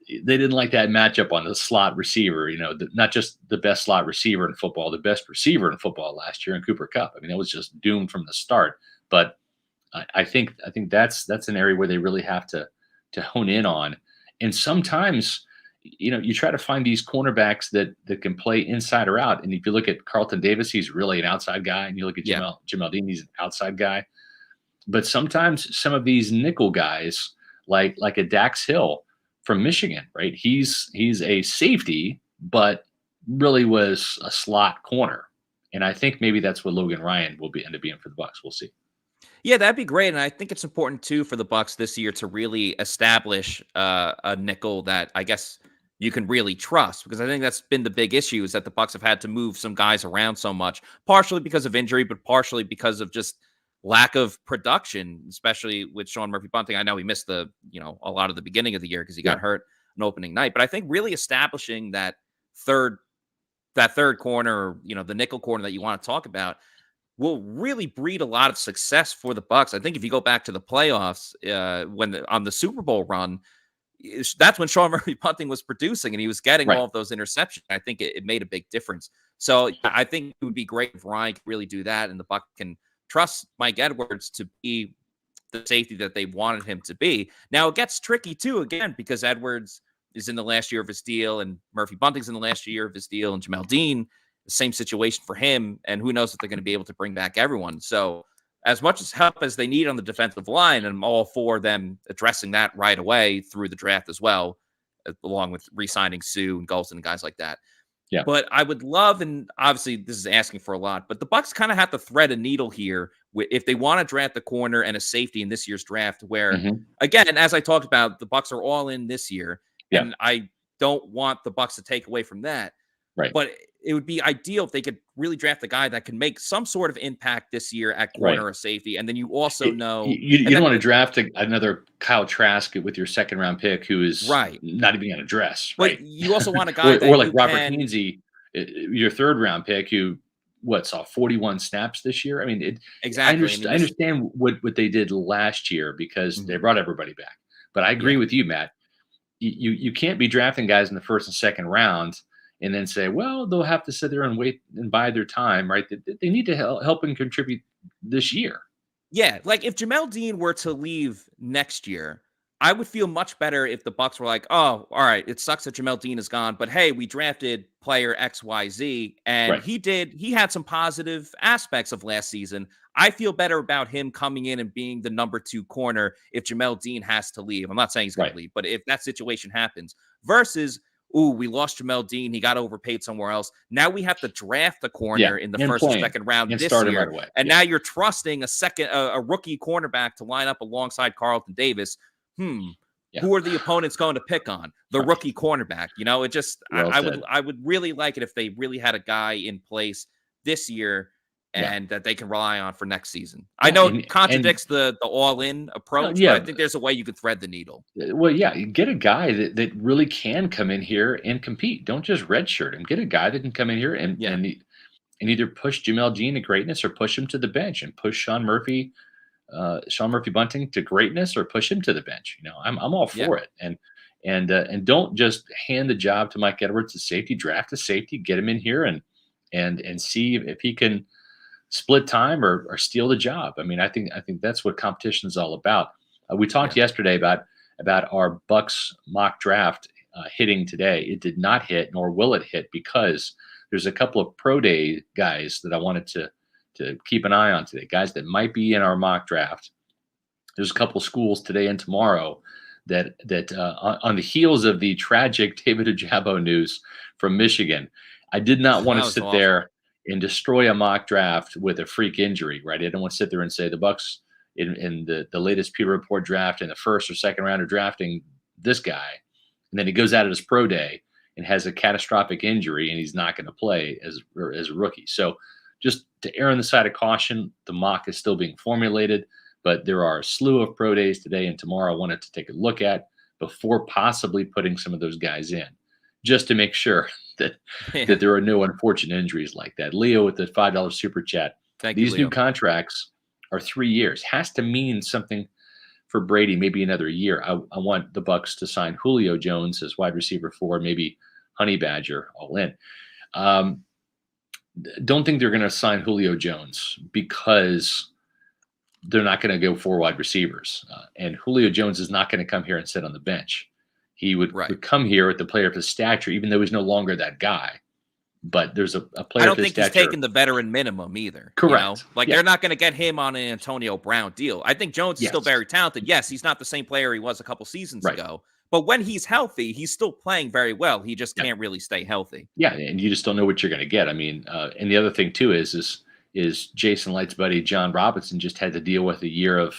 they didn't like that matchup on the slot receiver. Not just the best slot receiver in football, the best receiver in football last year in Cooper Kupp. I mean, that was just doomed from the start. But I think that's an area where they really have to hone in on. And sometimes, you try to find these cornerbacks that can play inside or out. And if you look at Carlton Davis, he's really an outside guy. And you look at Jamel Dean, he's an outside guy. But sometimes some of these nickel guys, like a Dax Hill from Michigan, right? He's a safety, but really was a slot corner. And I think maybe that's what Logan Ryan will end up being for the Bucs. We'll see. Yeah, that'd be great. And I think it's important too for the Bucs this year to really establish a nickel that I guess you can really trust, because I think that's been the big issue, is that the Bucs have had to move some guys around so much, partially because of injury, but partially because of just lack of production, especially with Sean Murphy Bunting. I know he missed a lot of the beginning of the year because he got hurt on opening night, but I think really establishing that third corner, the nickel corner that you want to talk about, will really breed a lot of success for the Bucs. I think if you go back to the playoffs, on the Super Bowl run, that's when Sean Murphy Bunting was producing and he was getting all of those interceptions. I think it made a big difference. So I think it would be great if Ryan could really do that, and the Bucs can trust Mike Edwards to be the safety that they wanted him to be. Now it gets tricky too, again, because Edwards is in the last year of his deal and Murphy Bunting's in the last year of his deal, and Jamel Dean, the same situation for him. And who knows if they're going to be able to bring back everyone. So as much as help as they need on the defensive line, and I'm all for them addressing that right away through the draft as well, along with re-signing Sue and Golston and guys like that. Yeah. But I would love, and obviously this is asking for a lot, but the Bucs kind of have to thread a needle here if they want to draft a corner and a safety in this year's draft, where, again, as I talked about, the Bucs are all in this year, and I don't want the Bucs to take away from that. Right. But it would be ideal if they could really draft a guy that can make some sort of impact this year at corner or safety. And then you also know you don't want to draft another Kyle Trask with your second round pick who is not even going to dress. Right. But you also want a guy or like Robert Hainsey, your third round pick, who saw 41 snaps this year. I mean, exactly. I understand what they did last year because they brought everybody back. But I agree with you, Matt. You can't be drafting guys in the first and second round and then say, well, they'll have to sit there and wait and bide their time, right? They need to help and contribute this year. Yeah, like if Jamel Dean were to leave next year, I would feel much better if the Bucs were like, oh, all right, it sucks that Jamel Dean is gone, but hey, we drafted player XYZ, and he had some positive aspects of last season. I feel better about him coming in and being the number 2 corner if Jamel Dean has to leave. I'm not saying he's going to leave, but if that situation happens, versus, ooh, we lost Jamel Dean. He got overpaid somewhere else. Now we have to draft a corner in the first or second round this year. Right away. And now you're trusting a rookie cornerback to line up alongside Carlton Davis. Who are the opponents going to pick on? The rookie cornerback. It just, I would really like it if they really had a guy in place this year and that they can rely on for next season. I know it contradicts the all-in approach, but I think there's a way you could thread the needle. Well, yeah, you get a guy that really can come in here and compete. Don't just redshirt him. Get a guy that can come in here and either push Jamel Dean to greatness or push him to the bench and push Sean Murphy Bunting to greatness or push him to the bench. I'm all for it. And don't just hand the job to Mike Edwards to safety. Draft a safety, get him in here and see if he can split time or steal the job. I mean, I think that's what competition is all about. We talked yesterday about our Bucs mock draft hitting today. It did not hit, nor will it hit, because there's a couple of pro day guys that I wanted to keep an eye on today, guys that might be in our mock draft. There's a couple schools today and tomorrow that on the heels of the tragic David Ojabo news from Michigan, I did not want to sit there and destroy a mock draft with a freak injury, right? I didn't want to sit there and say the Bucs in the latest Pewter Report draft in the first or second round of drafting this guy, and then he goes out at his pro day and has a catastrophic injury and he's not going to play as a rookie. So just to err on the side of caution, the mock is still being formulated, but there are a slew of pro days today and tomorrow I wanted to take a look at before possibly putting some of those guys in, just to make sure that there are no unfortunate injuries like that. Leo with the $5 super chat. These new contracts are 3 years. Has to mean something for Brady, maybe another year. I want the Bucs to sign Julio Jones as wide receiver 4, maybe Honey Badger all in. Don't think they're going to sign Julio Jones because they're not going to go 4 wide receivers. And Julio Jones is not going to come here and sit on the bench. He would come here with the player of his stature, even though he's no longer that guy. But there's a player. I don't think he's taking the veteran minimum either. Correct. They're not going to get him on an Antonio Brown deal. I think Jones is still very talented. Yes, he's not the same player he was a couple seasons ago. But when he's healthy, he's still playing very well. He just can't really stay healthy. Yeah, and you just don't know what you're going to get. I mean, and the other thing too is Jason Light's buddy John Robinson just had to deal with a year of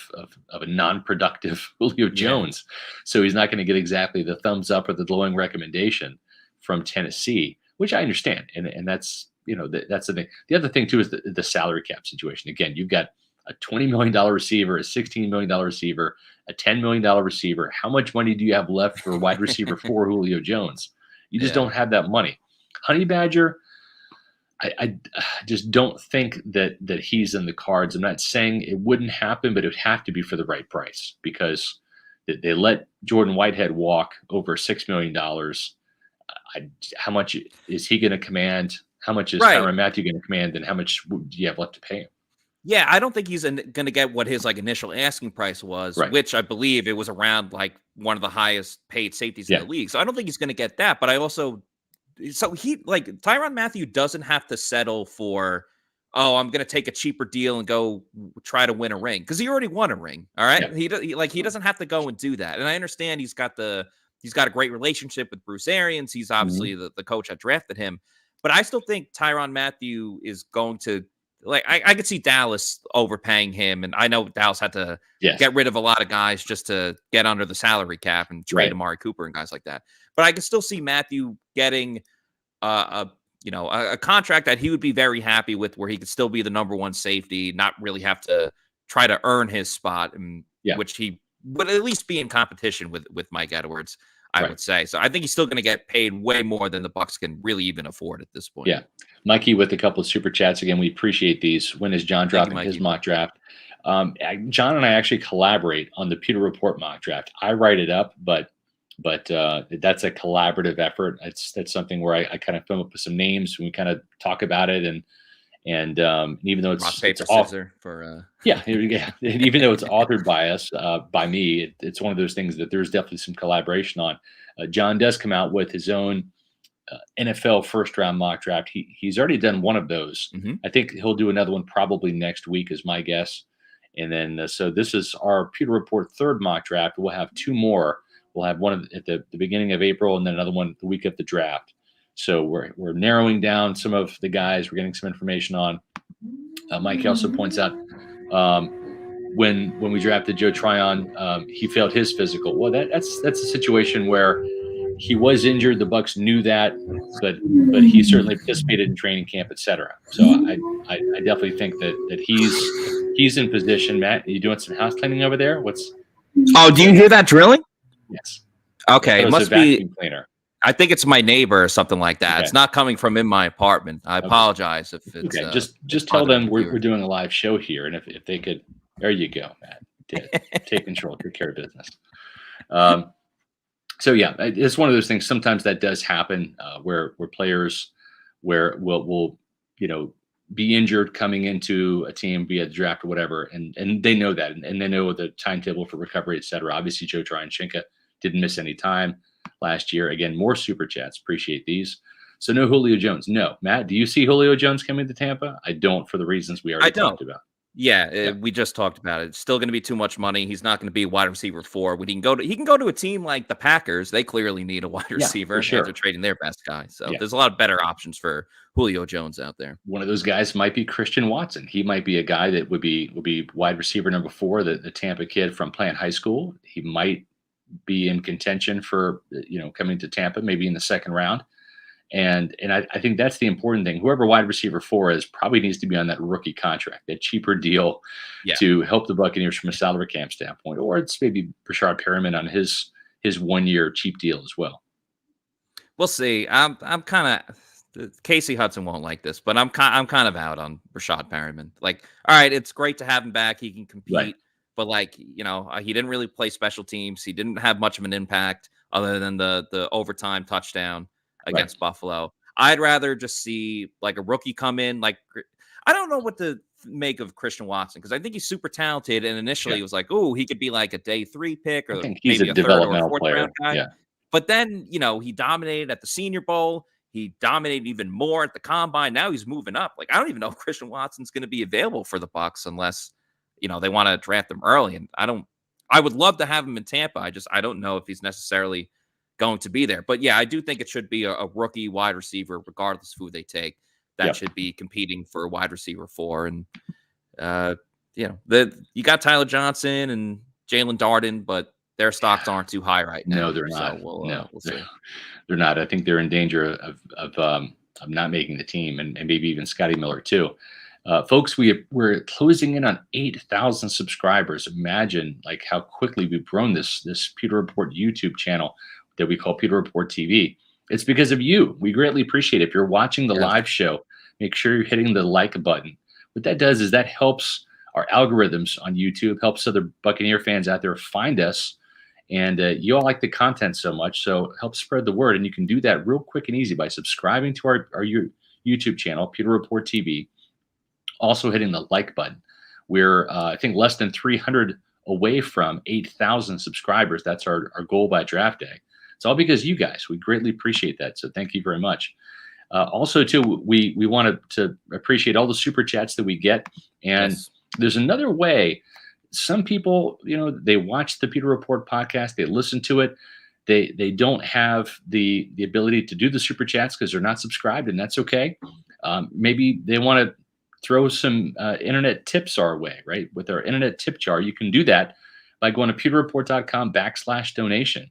a non-productive Julio Jones, so he's not going to get exactly the thumbs up or the glowing recommendation from Tennessee, which I understand, and that's that's the thing. The other thing too is the salary cap situation. Again, you've got a $20 million receiver, a $16 million receiver, a $10 million receiver. How much money do you have left for wide receiver for Julio Jones? You just don't have that money. Honey Badger, I just don't think that he's in the cards. I'm not saying it wouldn't happen, but it would have to be for the right price, because they let Jordan Whitehead walk over $6 million. How much is he going to command? How much is Tyrann Mathieu going to command? And how much do you have left to pay him? Yeah, I don't think he's going to get what his initial asking price was, which I believe it was around one of the highest paid safeties in the league. So I don't think he's going to get that. But I also, Tyrann Mathieu doesn't have to settle for, I'm going to take a cheaper deal and go try to win a ring, because he already won a ring. All right, he doesn't have to go and do that. And I understand he's got a great relationship with Bruce Arians. He's obviously the coach that drafted him. But I still think Tyrann Mathieu is going to, I could see Dallas overpaying him. And I know Dallas had to get rid of a lot of guys just to get under the salary cap and trade Amari Cooper and guys like that. But I could still see Mathieu getting a contract that he would be very happy with, where he could still be the number 1 safety, not really have to try to earn his spot, and which he would at least be in competition with Mike Edwards, I would say. So I think he's still going to get paid way more than the Bucs can really even afford at this point. Yeah. Mikey with a couple of super chats. Again, we appreciate these. When is John dropping his mock draft? John and I actually collaborate on the Pewter Report mock draft. I write it up, but that's a collaborative effort. That's something where I kind of come up with some names and we kind of talk about it, and even though it's even though it's authored by us, by me, it's one of those things that there's definitely some collaboration on. John does come out with his own NFL first round mock draft. He's already done one of those. I think he'll do another one probably next week is my guess. And then so this is our Pewter Report third mock draft. We'll have 2 more. We'll have one at the beginning of April, and then another one the week of the draft. So we're narrowing down some of the guys. We're getting some information on. Mike also points out when we drafted Joe Tryon, he failed his physical. Well, that's a situation where he was injured. The Bucs knew that, but he certainly participated in training camp, etc. So I definitely think that he's in position. Matt, are you doing some house cleaning over there? Oh, do you hear that drilling? Yes. Okay, it must be vacuum cleaner. I think it's my neighbor or something like that. Okay. It's not coming from in my apartment. I apologize if it's okay. Just tell them we're doing a live show here, and if they could, there you go, Matt. Take control, take care of business. So yeah, it's one of those things. Sometimes that does happen where players will be injured coming into a team, be at the draft or whatever, and they know that, and they know the timetable for recovery, et cetera. Obviously, Joe Tryon-Shinka didn't miss any time last year. Again, more super chats. Appreciate these. So no Julio Jones. No, Matt, do you see Julio Jones coming to Tampa? I don't, for the reasons we already talked about. Yeah, we just talked about it. It's still going to be too much money. He's not going to be wide receiver 4. When he can go to a team like the Packers. They clearly need a wide receiver after trading their best guy. So there's a lot of better options for Julio Jones out there. One of those guys might be Christian Watson. He might be a guy that would be wide receiver number 4, the Tampa kid from playing high school. He might be in contention for coming to Tampa, maybe in the second round. And I think that's the important thing. Whoever wide receiver 4 is probably needs to be on that rookie contract, that cheaper deal to help the Buccaneers from a salary cap standpoint, or it's maybe Rashard Perriman on his 1-year cheap deal as well. We'll see. I'm kind of Casey Hudson won't like this, but I'm kind of out on Rashard Perriman. Like, all right, it's great to have him back. He can compete. Right. But he didn't really play special teams. He didn't have much of an impact other than the overtime touchdown against Buffalo. I'd rather just see like a rookie come in. Like, I don't know what to make of Christian Watson because I think he's super talented. And initially it was like, oh, he could be like a day 3 pick or maybe a developmental 3rd or 4th round guy. Yeah. But then, he dominated at the Senior Bowl. He dominated even more at the Combine. Now he's moving up. Like, I don't even know if Christian Watson's going to be available for the Bucs unless they want to draft him early. And I would love to have him in Tampa. I don't know if he's necessarily going to be there. But yeah, I do think it should be a rookie wide receiver, regardless of who they take. That should be competing for wide receiver 4. And, you got Tyler Johnson and Jalen Darden, but their stocks aren't too high right now. No, they're not. So we'll see. They're not. I think they're in danger of not making the team and maybe even Scotty Miller too. Folks, we're closing in on 8,000 subscribers. Imagine like how quickly we've grown this Pewter Report YouTube channel that we call Pewter Report TV. It's because of you. We greatly appreciate it. If you're watching the live show, make sure you're hitting the like button. What that does is that helps our algorithms on YouTube, helps other Buccaneer fans out there find us. And you all like the content so much, so help spread the word. And you can do that real quick and easy by subscribing to our YouTube channel, Pewter Report TV. Also hitting the like button. We're, I think, less than 300 away from 8,000 subscribers. That's our goal by draft day. It's all because you guys. We greatly appreciate that. So thank you very much. Also, too, we want to appreciate all the super chats that we get. And there's another way. Some people, they watch the Pewter Report podcast. They listen to it. They don't have the ability to do the super chats because they're not subscribed, and that's okay. Maybe they want to throw some internet tips our way, right? With our internet tip jar, you can do that by going to pewterreport.com/donation.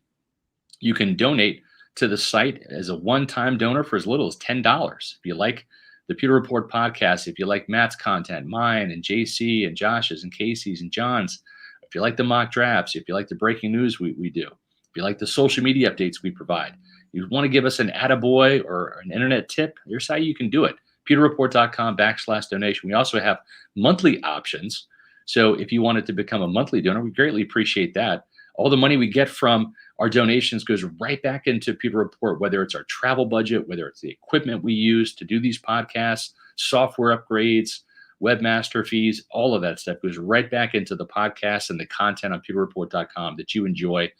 You can donate to the site as a one-time donor for as little as $10. If you like the Pewter Report podcast, if you like Matt's content, mine and JC and Josh's and Casey's and John's, if you like the mock drafts, if you like the breaking news we do, if you like the social media updates we provide, you want to give us an attaboy or an internet tip, here's how you can do it. pewterreport.com/donation. We also have monthly options. So if you wanted to become a monthly donor, we greatly appreciate that. All the money we get from our donations goes right back into Pewter Report, whether it's our travel budget, whether it's the equipment we use to do these podcasts, software upgrades, webmaster fees, all of that stuff goes right back into the podcast and the content on pewterreport.com that you enjoy.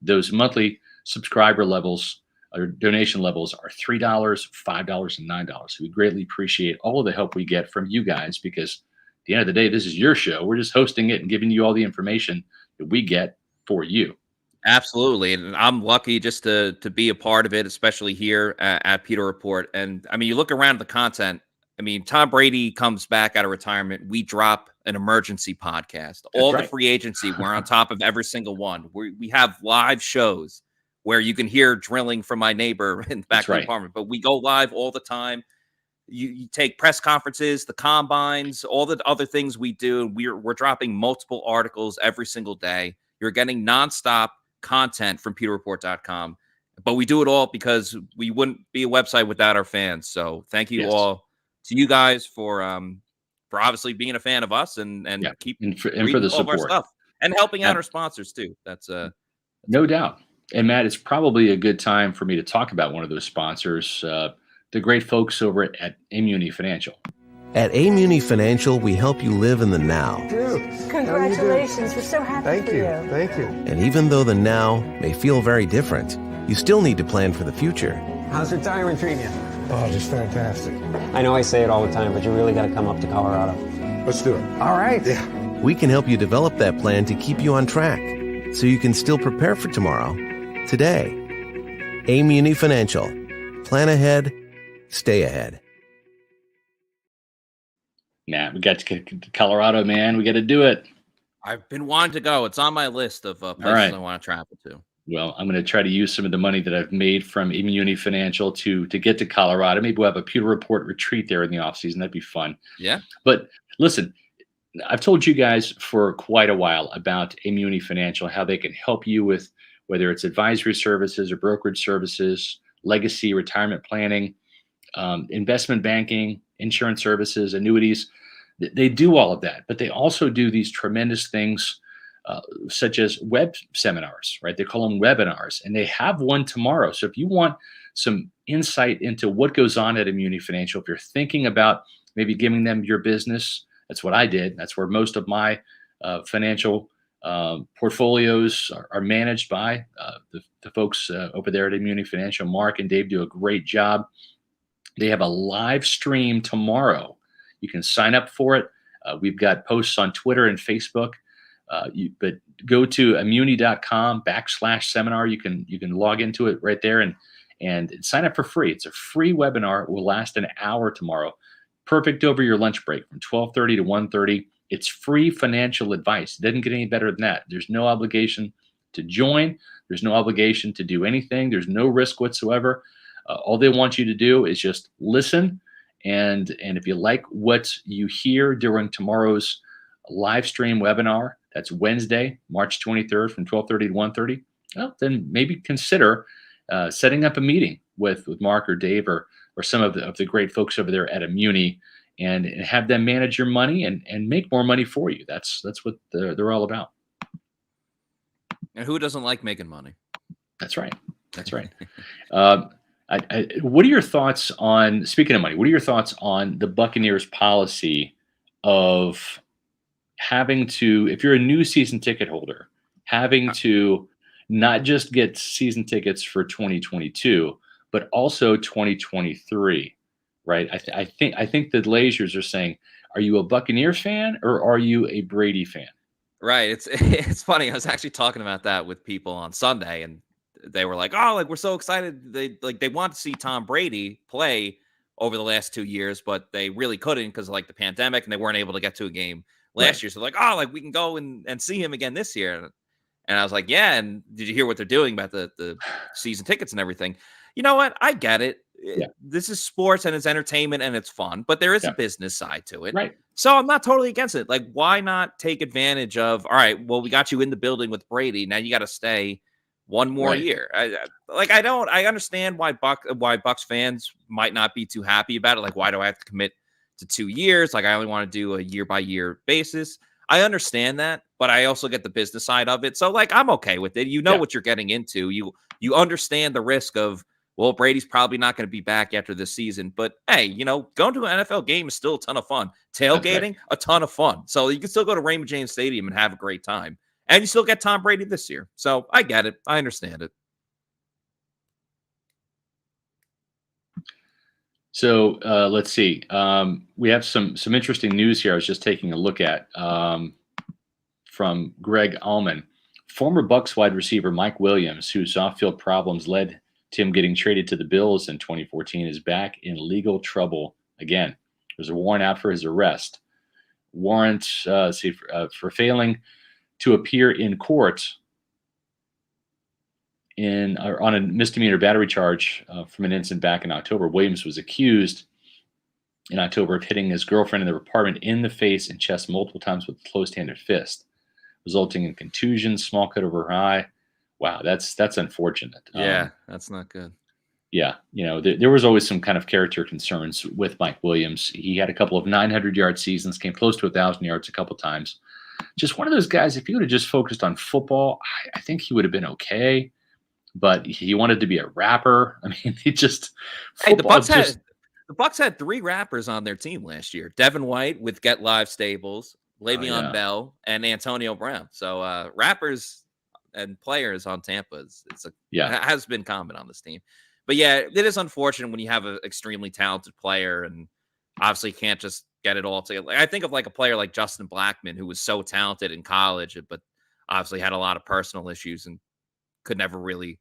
Those monthly subscriber levels or donation levels are $3, $5, and $9. So we greatly appreciate all of the help we get from you guys because at the end of the day, this is your show. We're just hosting it and giving you all the information that we get for you. Absolutely. And I'm lucky just to be a part of it, especially here at Pewter Report. And I mean, you look around at the content. I mean, Tom Brady comes back out of retirement. We drop an emergency podcast. All the free agency, we're on top of every single one. We have live shows where you can hear drilling from my neighbor in the back That's of the right. apartment. But we go live all the time. You take press conferences, the combines, all the other things we do. We're dropping multiple articles every single day. You're getting nonstop content from PewterReport.com. But we do it all because we wouldn't be a website without our fans. So thank you Yes. all to you guys for obviously being a fan of us and keep and for reading the all of our support. stuff and helping out Matt, our sponsors too. That's no doubt. And Matt, it's probably a good time for me to talk about one of those sponsors, the great folks over at Aimuni Financial. At Aimuni Financial, we help you live in the now. Congratulations. We're so happy for you. Thank you. And even though the now may feel very different, you still need to plan for the future. How's retirement treating you? Oh, just fantastic. I know I say it all the time, but you really got to come up to Colorado. Let's do it. All right. Yeah. We can help you develop that plan to keep you on track, so you can still prepare for tomorrow, today. Aimuni Financial. Plan ahead, stay ahead. Matt, we got to get to Colorado, man. We got to do it. I've been wanting to go. It's on my list of places right. I want to travel to. Well, I'm going to try to use some of the money that I've made from Aimuni Financial to get to Colorado. Maybe we'll have a Pewter Report retreat there in the offseason. That'd be fun. Yeah. But listen, I've told you guys for quite a while about Aimuni Financial, how they can help you with whether it's advisory services or brokerage services, legacy, retirement planning, investment banking, insurance services, annuities. They do all of that, but they also do these tremendous things such as web seminars, right? They call them webinars, and they have one tomorrow. So if you want some insight into what goes on at Aimuni Financial, if you're thinking about maybe giving them your business, that's what I did. That's where most of my financial portfolios are managed by the folks over there at Aimuni Financial. Mark and Dave do a great job. They have a live stream tomorrow. You can sign up for it. We've got posts on Twitter and Facebook. But go to aimuni.com/seminar. You can log into it right there and sign up for free. It's a free webinar. It will last an hour tomorrow. Perfect over your lunch break from 12:30 to 1:30. It's free financial advice. It doesn't get any better than that. There's no obligation to join. There's no obligation to do anything. There's no risk whatsoever. All they want you to do is just listen. And if you like what you hear during tomorrow's live stream webinar, that's Wednesday, March 23rd from 12:30 to 1:30, well, then maybe consider setting up a meeting with Mark or Dave or some of the great folks over there at Aimuni and have them manage your money and make more money for you. That's what they're all about. And who doesn't like making money? That's right. That's right. What are your thoughts on, speaking of money, what are your thoughts on the Buccaneers policy of having to, if you're a new season ticket holder, having to not just get season tickets for 2022, but also 2023, right? I think the Glazers are saying, are you a Buccaneers fan or are you a Brady fan? Right. It's funny. I was actually talking about that with people on Sunday, and they were like, "Oh, like we're so excited. They want to see Tom Brady play over the last 2 years, but they really couldn't because of like the pandemic, and they weren't able to get to a game last year. So like, oh, like we can go and see him again this year." And I was like, "Yeah." And did you hear what they're doing about the season tickets and everything? You know what? I get it. Yeah. This is sports and it's entertainment and it's fun, but there is a business side to it. Right. So I'm not totally against it. Like, why not take advantage of, all right, well, we got you in the building with Brady. Now you got to stay one more year. I understand why Bucs fans might not be too happy about it. Like, why do I have to commit to 2 years? Like, I only want to do a year by year basis. I understand that, but I also get the business side of it. So like, I'm okay with it. You know what you're getting into. You understand the risk of, well, Brady's probably not going to be back after this season, but hey, going to an NFL game is still a ton of fun. Tailgating, a ton of fun. So you can still go to Raymond James Stadium and have a great time. And you still get Tom Brady this year. So I get it. I understand it. So let's see. We have some interesting news here. I was just taking a look at from Greg Allman. Former Bucs wide receiver Mike Williams, whose off-field problems led to him getting traded to the Bills in 2014, is back in legal trouble again. There's a warrant out for his arrest. Warrant for failing to appear in court on a misdemeanor battery charge from an incident back in October. Williams was accused in October of hitting his girlfriend in their apartment in the face and chest multiple times with a closed-handed fist, resulting in contusions, small cut over her eye. Wow, that's unfortunate. Yeah, that's not good. Yeah, there was always some kind of character concerns with Mike Williams. He had a couple of 900-yard seasons, came close to 1,000 yards a couple times. Just one of those guys, if he would have just focused on football, I think he would have been okay. But he wanted to be a rapper. I mean, The Bucs had 3 rappers on their team last year: Devin White with Get Live Stables, Le'Veon Bell, and Antonio Brown. So rappers and players on Tampa has been common on this team. But yeah, it is unfortunate when you have an extremely talented player and obviously can't just get it all together. I think of like a player like Justin Blackmon, who was so talented in college, but obviously had a lot of personal issues and could never really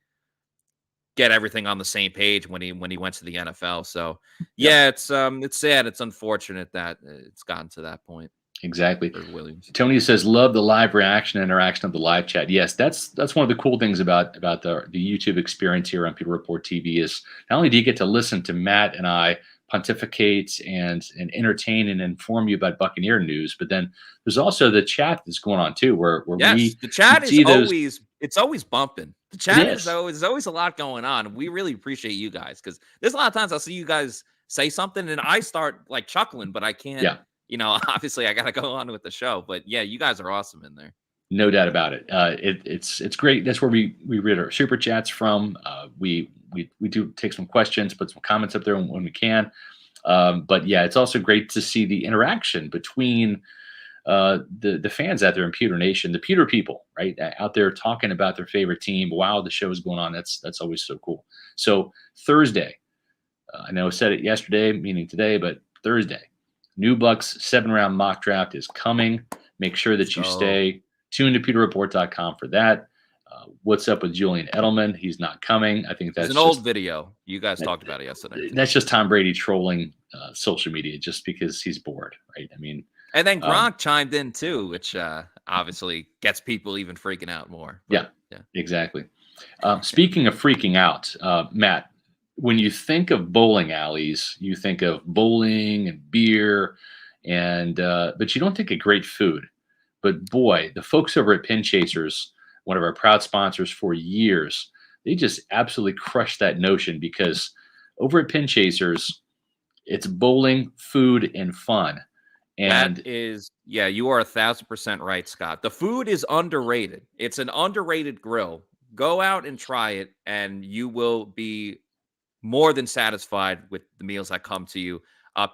get everything on the same page when he went to the NFL. So yeah, it's sad. It's unfortunate that it's gotten to that point. Exactly. Williams. Tony says, love the live interaction of the live chat. Yes, that's one of the cool things about the YouTube experience here on Pewter Report TV is not only do you get to listen to Matt and I pontificate and entertain and inform you about Buccaneer news, but then there's also the chat that's going on too, where the chat is always bumping. The chat is always a lot going on. We really appreciate you guys because there's a lot of times I'll see you guys say something and I start like chuckling, but I can't. Yeah. Obviously I got to go on with the show, but yeah, you guys are awesome in there. No doubt about it. It's great. That's where we read our super chats from. We do take some questions, put some comments up there when we can. But yeah, it's also great to see the interaction between the fans out there in Pewter Nation, the Pewter people, right, out there talking about their favorite team while the show is going on. That's always so cool. So Thursday, I know I said it yesterday, meaning today, but Thursday, new Bucs 7-round mock draft is coming. Make sure that you stay tuned to pewterreport.com for that. What's up with Julian Edelman? He's not coming. I think that's an old video. You guys talked about it yesterday. That's just Tom Brady trolling social media just because he's bored, right? I mean, and then Gronk chimed in too, which obviously gets people even freaking out more. But, yeah, exactly. Speaking of freaking out, Matt, when you think of bowling alleys, you think of bowling and beer, and but you don't think of great food. But boy, the folks over at Pin Chasers, one of our proud sponsors for years, they just absolutely crushed that notion because over at Pin Chasers, it's bowling, food, and fun. And that is, you are 1,000% right, Scott. The food is underrated. It's an underrated grill. Go out and try it, and you will be more than satisfied with the meals that come to you.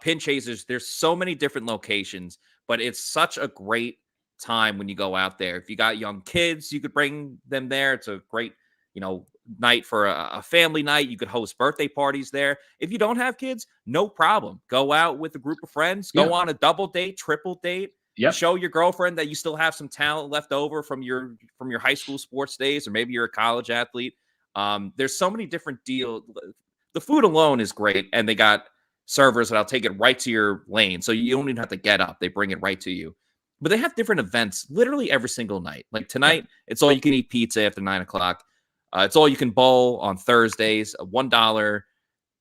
Pin Chasers, there's so many different locations, but it's such a great time when you go out there. If you got young kids, you could bring them there. It's a great, night for a family night. You could host birthday parties there. If you don't have kids, no problem. Go out with a group of friends. Go on a double date, triple date. Show your girlfriend that you still have some talent left over from your high school sports days, or maybe you're a college athlete. There's so many different deals. The food alone is great, and they got servers that'll take it right to your lane, so you don't even have to get up. They bring it right to you. But they have different events literally every single night. Like tonight, it's all you can eat pizza after 9 o'clock. It's all you can bowl on Thursdays. $1,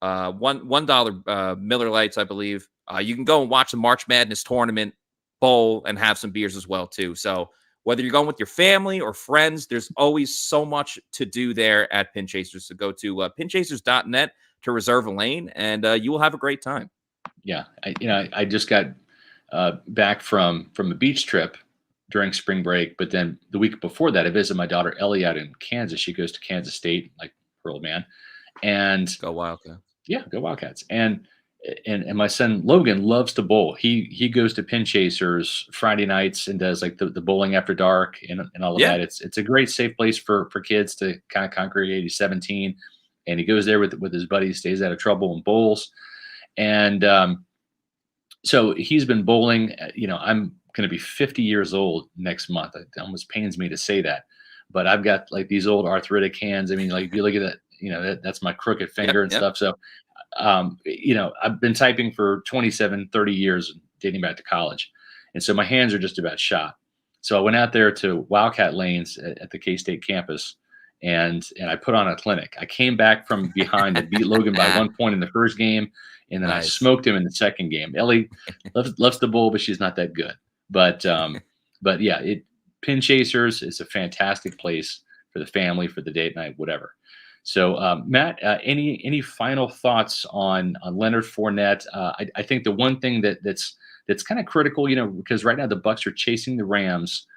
$1 Miller Lights, I believe. You can go and watch the March Madness tournament, bowl, and have some beers as well too. So whether you're going with your family or friends, there's always so much to do there at Pin Chasers. So go to pinchasers.net to reserve a lane, and you will have a great time. Yeah, I just got back from a beach trip during spring break, but then the week before that, I visited my daughter Ellie out in Kansas. She goes to Kansas State, like her old man, and go Wildcats. Yeah, go Wildcats. And my son Logan loves to bowl. He goes to Pin Chasers Friday nights and does like the bowling after dark and all of that. It's a great safe place for kids to kind of congregate. He's 17, and he goes there with his buddies, stays out of trouble and bowls. And so he's been bowling. I'm going to be 50 years old next month. It almost pains me to say that, but I've got like these old arthritic hands. I mean, like if you look at that, that's my crooked finger and stuff. So, I've been typing for 27, 30 years, dating back to college. And so my hands are just about shot. So I went out there to Wildcat Lanes at the K-State campus and I put on a clinic. I came back from behind and beat Logan by 1 point in the first game, and then I Nice. smoked him in the second game. Ellie loves the bull, but she's not that good. But yeah, Pin Chasers is a fantastic place for the family, for the date night, whatever. So Matt, any final thoughts on Leonard Fournette? I think the one thing that's kind of critical, because right now the Bucs are chasing the Rams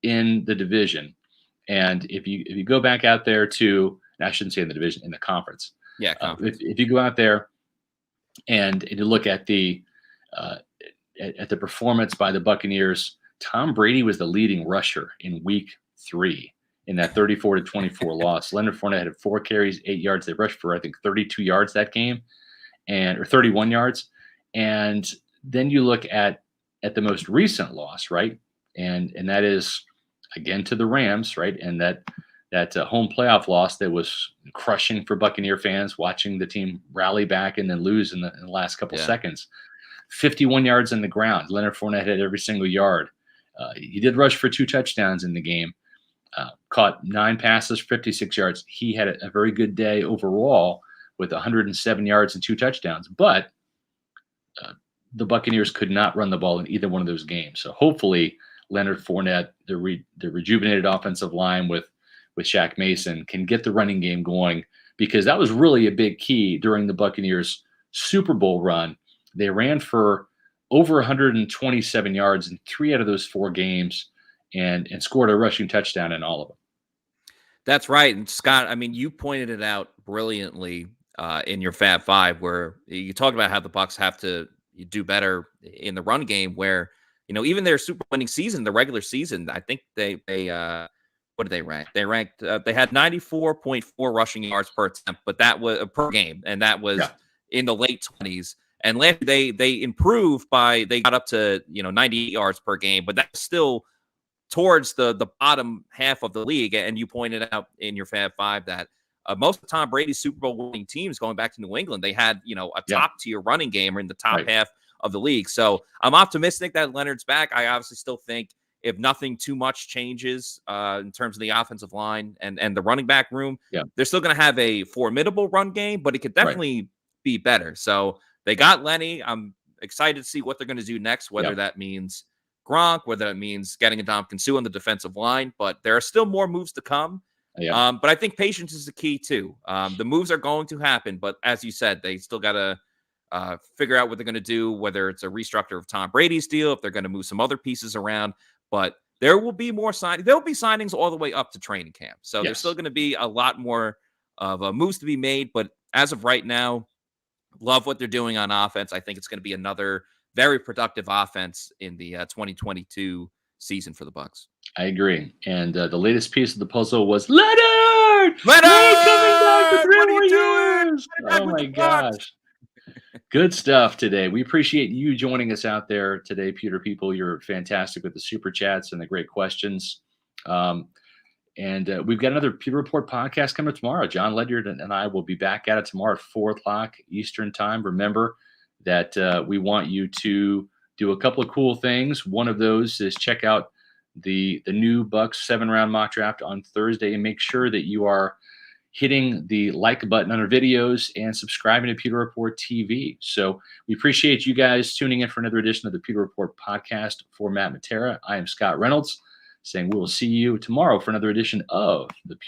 in the division. And if you go back out there to, I shouldn't say in the division, in the conference. Yeah, conference. If you go out there and you look at the performance by the Buccaneers, Tom Brady was the leading rusher in Week 3 in that 34-24 loss. Leonard Fournette had 4 carries, 8 yards. They rushed for, I think, 32 yards that game, or 31 yards. And then you look at the most recent loss, right? And that is, again, to the Rams, right? And that home playoff loss that was crushing for Buccaneer fans, watching the team rally back and then lose in the last couple seconds. 51 yards on the ground. Leonard Fournette had every single yard. He did rush for 2 touchdowns in the game. Caught 9 passes, 56 yards. He had a very good day overall with 107 yards and 2 touchdowns. But the Buccaneers could not run the ball in either one of those games. So hopefully Leonard Fournette, the rejuvenated offensive line with Shaq Mason, can get the running game going, because that was really a big key during the Buccaneers Super Bowl run. They ran for over 127 yards in 3 out of those 4 games and scored a rushing touchdown in all of them. That's right. And Scott, I mean, you pointed it out brilliantly in your Fab Five, where you talked about how the Bucs have to do better in the run game, where, even their Super winning season, the regular season, I think they what did they rank? They ranked, they had 94.4 rushing yards per attempt, but that was per game. And that was in the late 20s. And last year they improved they got up to, 98 yards per game, but that's still towards the bottom half of the league. And you pointed out in your Fab Five that most of Tom Brady's Super Bowl winning teams going back to New England, they had, a top tier running game or in the top half of the league. So I'm optimistic that Leonard's back. I obviously still think if nothing too much changes in terms of the offensive line and the running back room, they're still going to have a formidable run game, but it could definitely be better. So they got Lenny. I'm excited to see what they're going to do next, whether that means Gronk, whether that means getting a Ndamukong Suh on the defensive line, but there are still more moves to come. But I think patience is the key too. The moves are going to happen, but as you said, they still got to figure out what they're going to do, whether it's a restructure of Tom Brady's deal, if they're going to move some other pieces around. But there will be more signings. There will be signings all the way up to training camp. So there's still going to be a lot more of moves to be made. But as of right now, love what they're doing on offense. I think it's going to be another very productive offense in the 2022 season for the Bucs. I agree. And the latest piece of the puzzle was Leonard coming back for 3 more years. Oh my gosh. Good stuff today. We appreciate you joining us out there today, Pewter people. You're fantastic with the super chats and the great questions. And we've got another Pewter Report podcast coming tomorrow. John Ledyard and I will be back at it tomorrow at 4:00 Eastern time. Remember that we want you to do a couple of cool things. One of those is check out the new Bucs 7-round mock draft on Thursday, and make sure that you are hitting the like button on our videos and subscribing to Pewter Report TV. So we appreciate you guys tuning in for another edition of the Pewter Report podcast. For Matt Matera, I am Scott Reynolds, saying we will see you tomorrow for another edition of the Pewter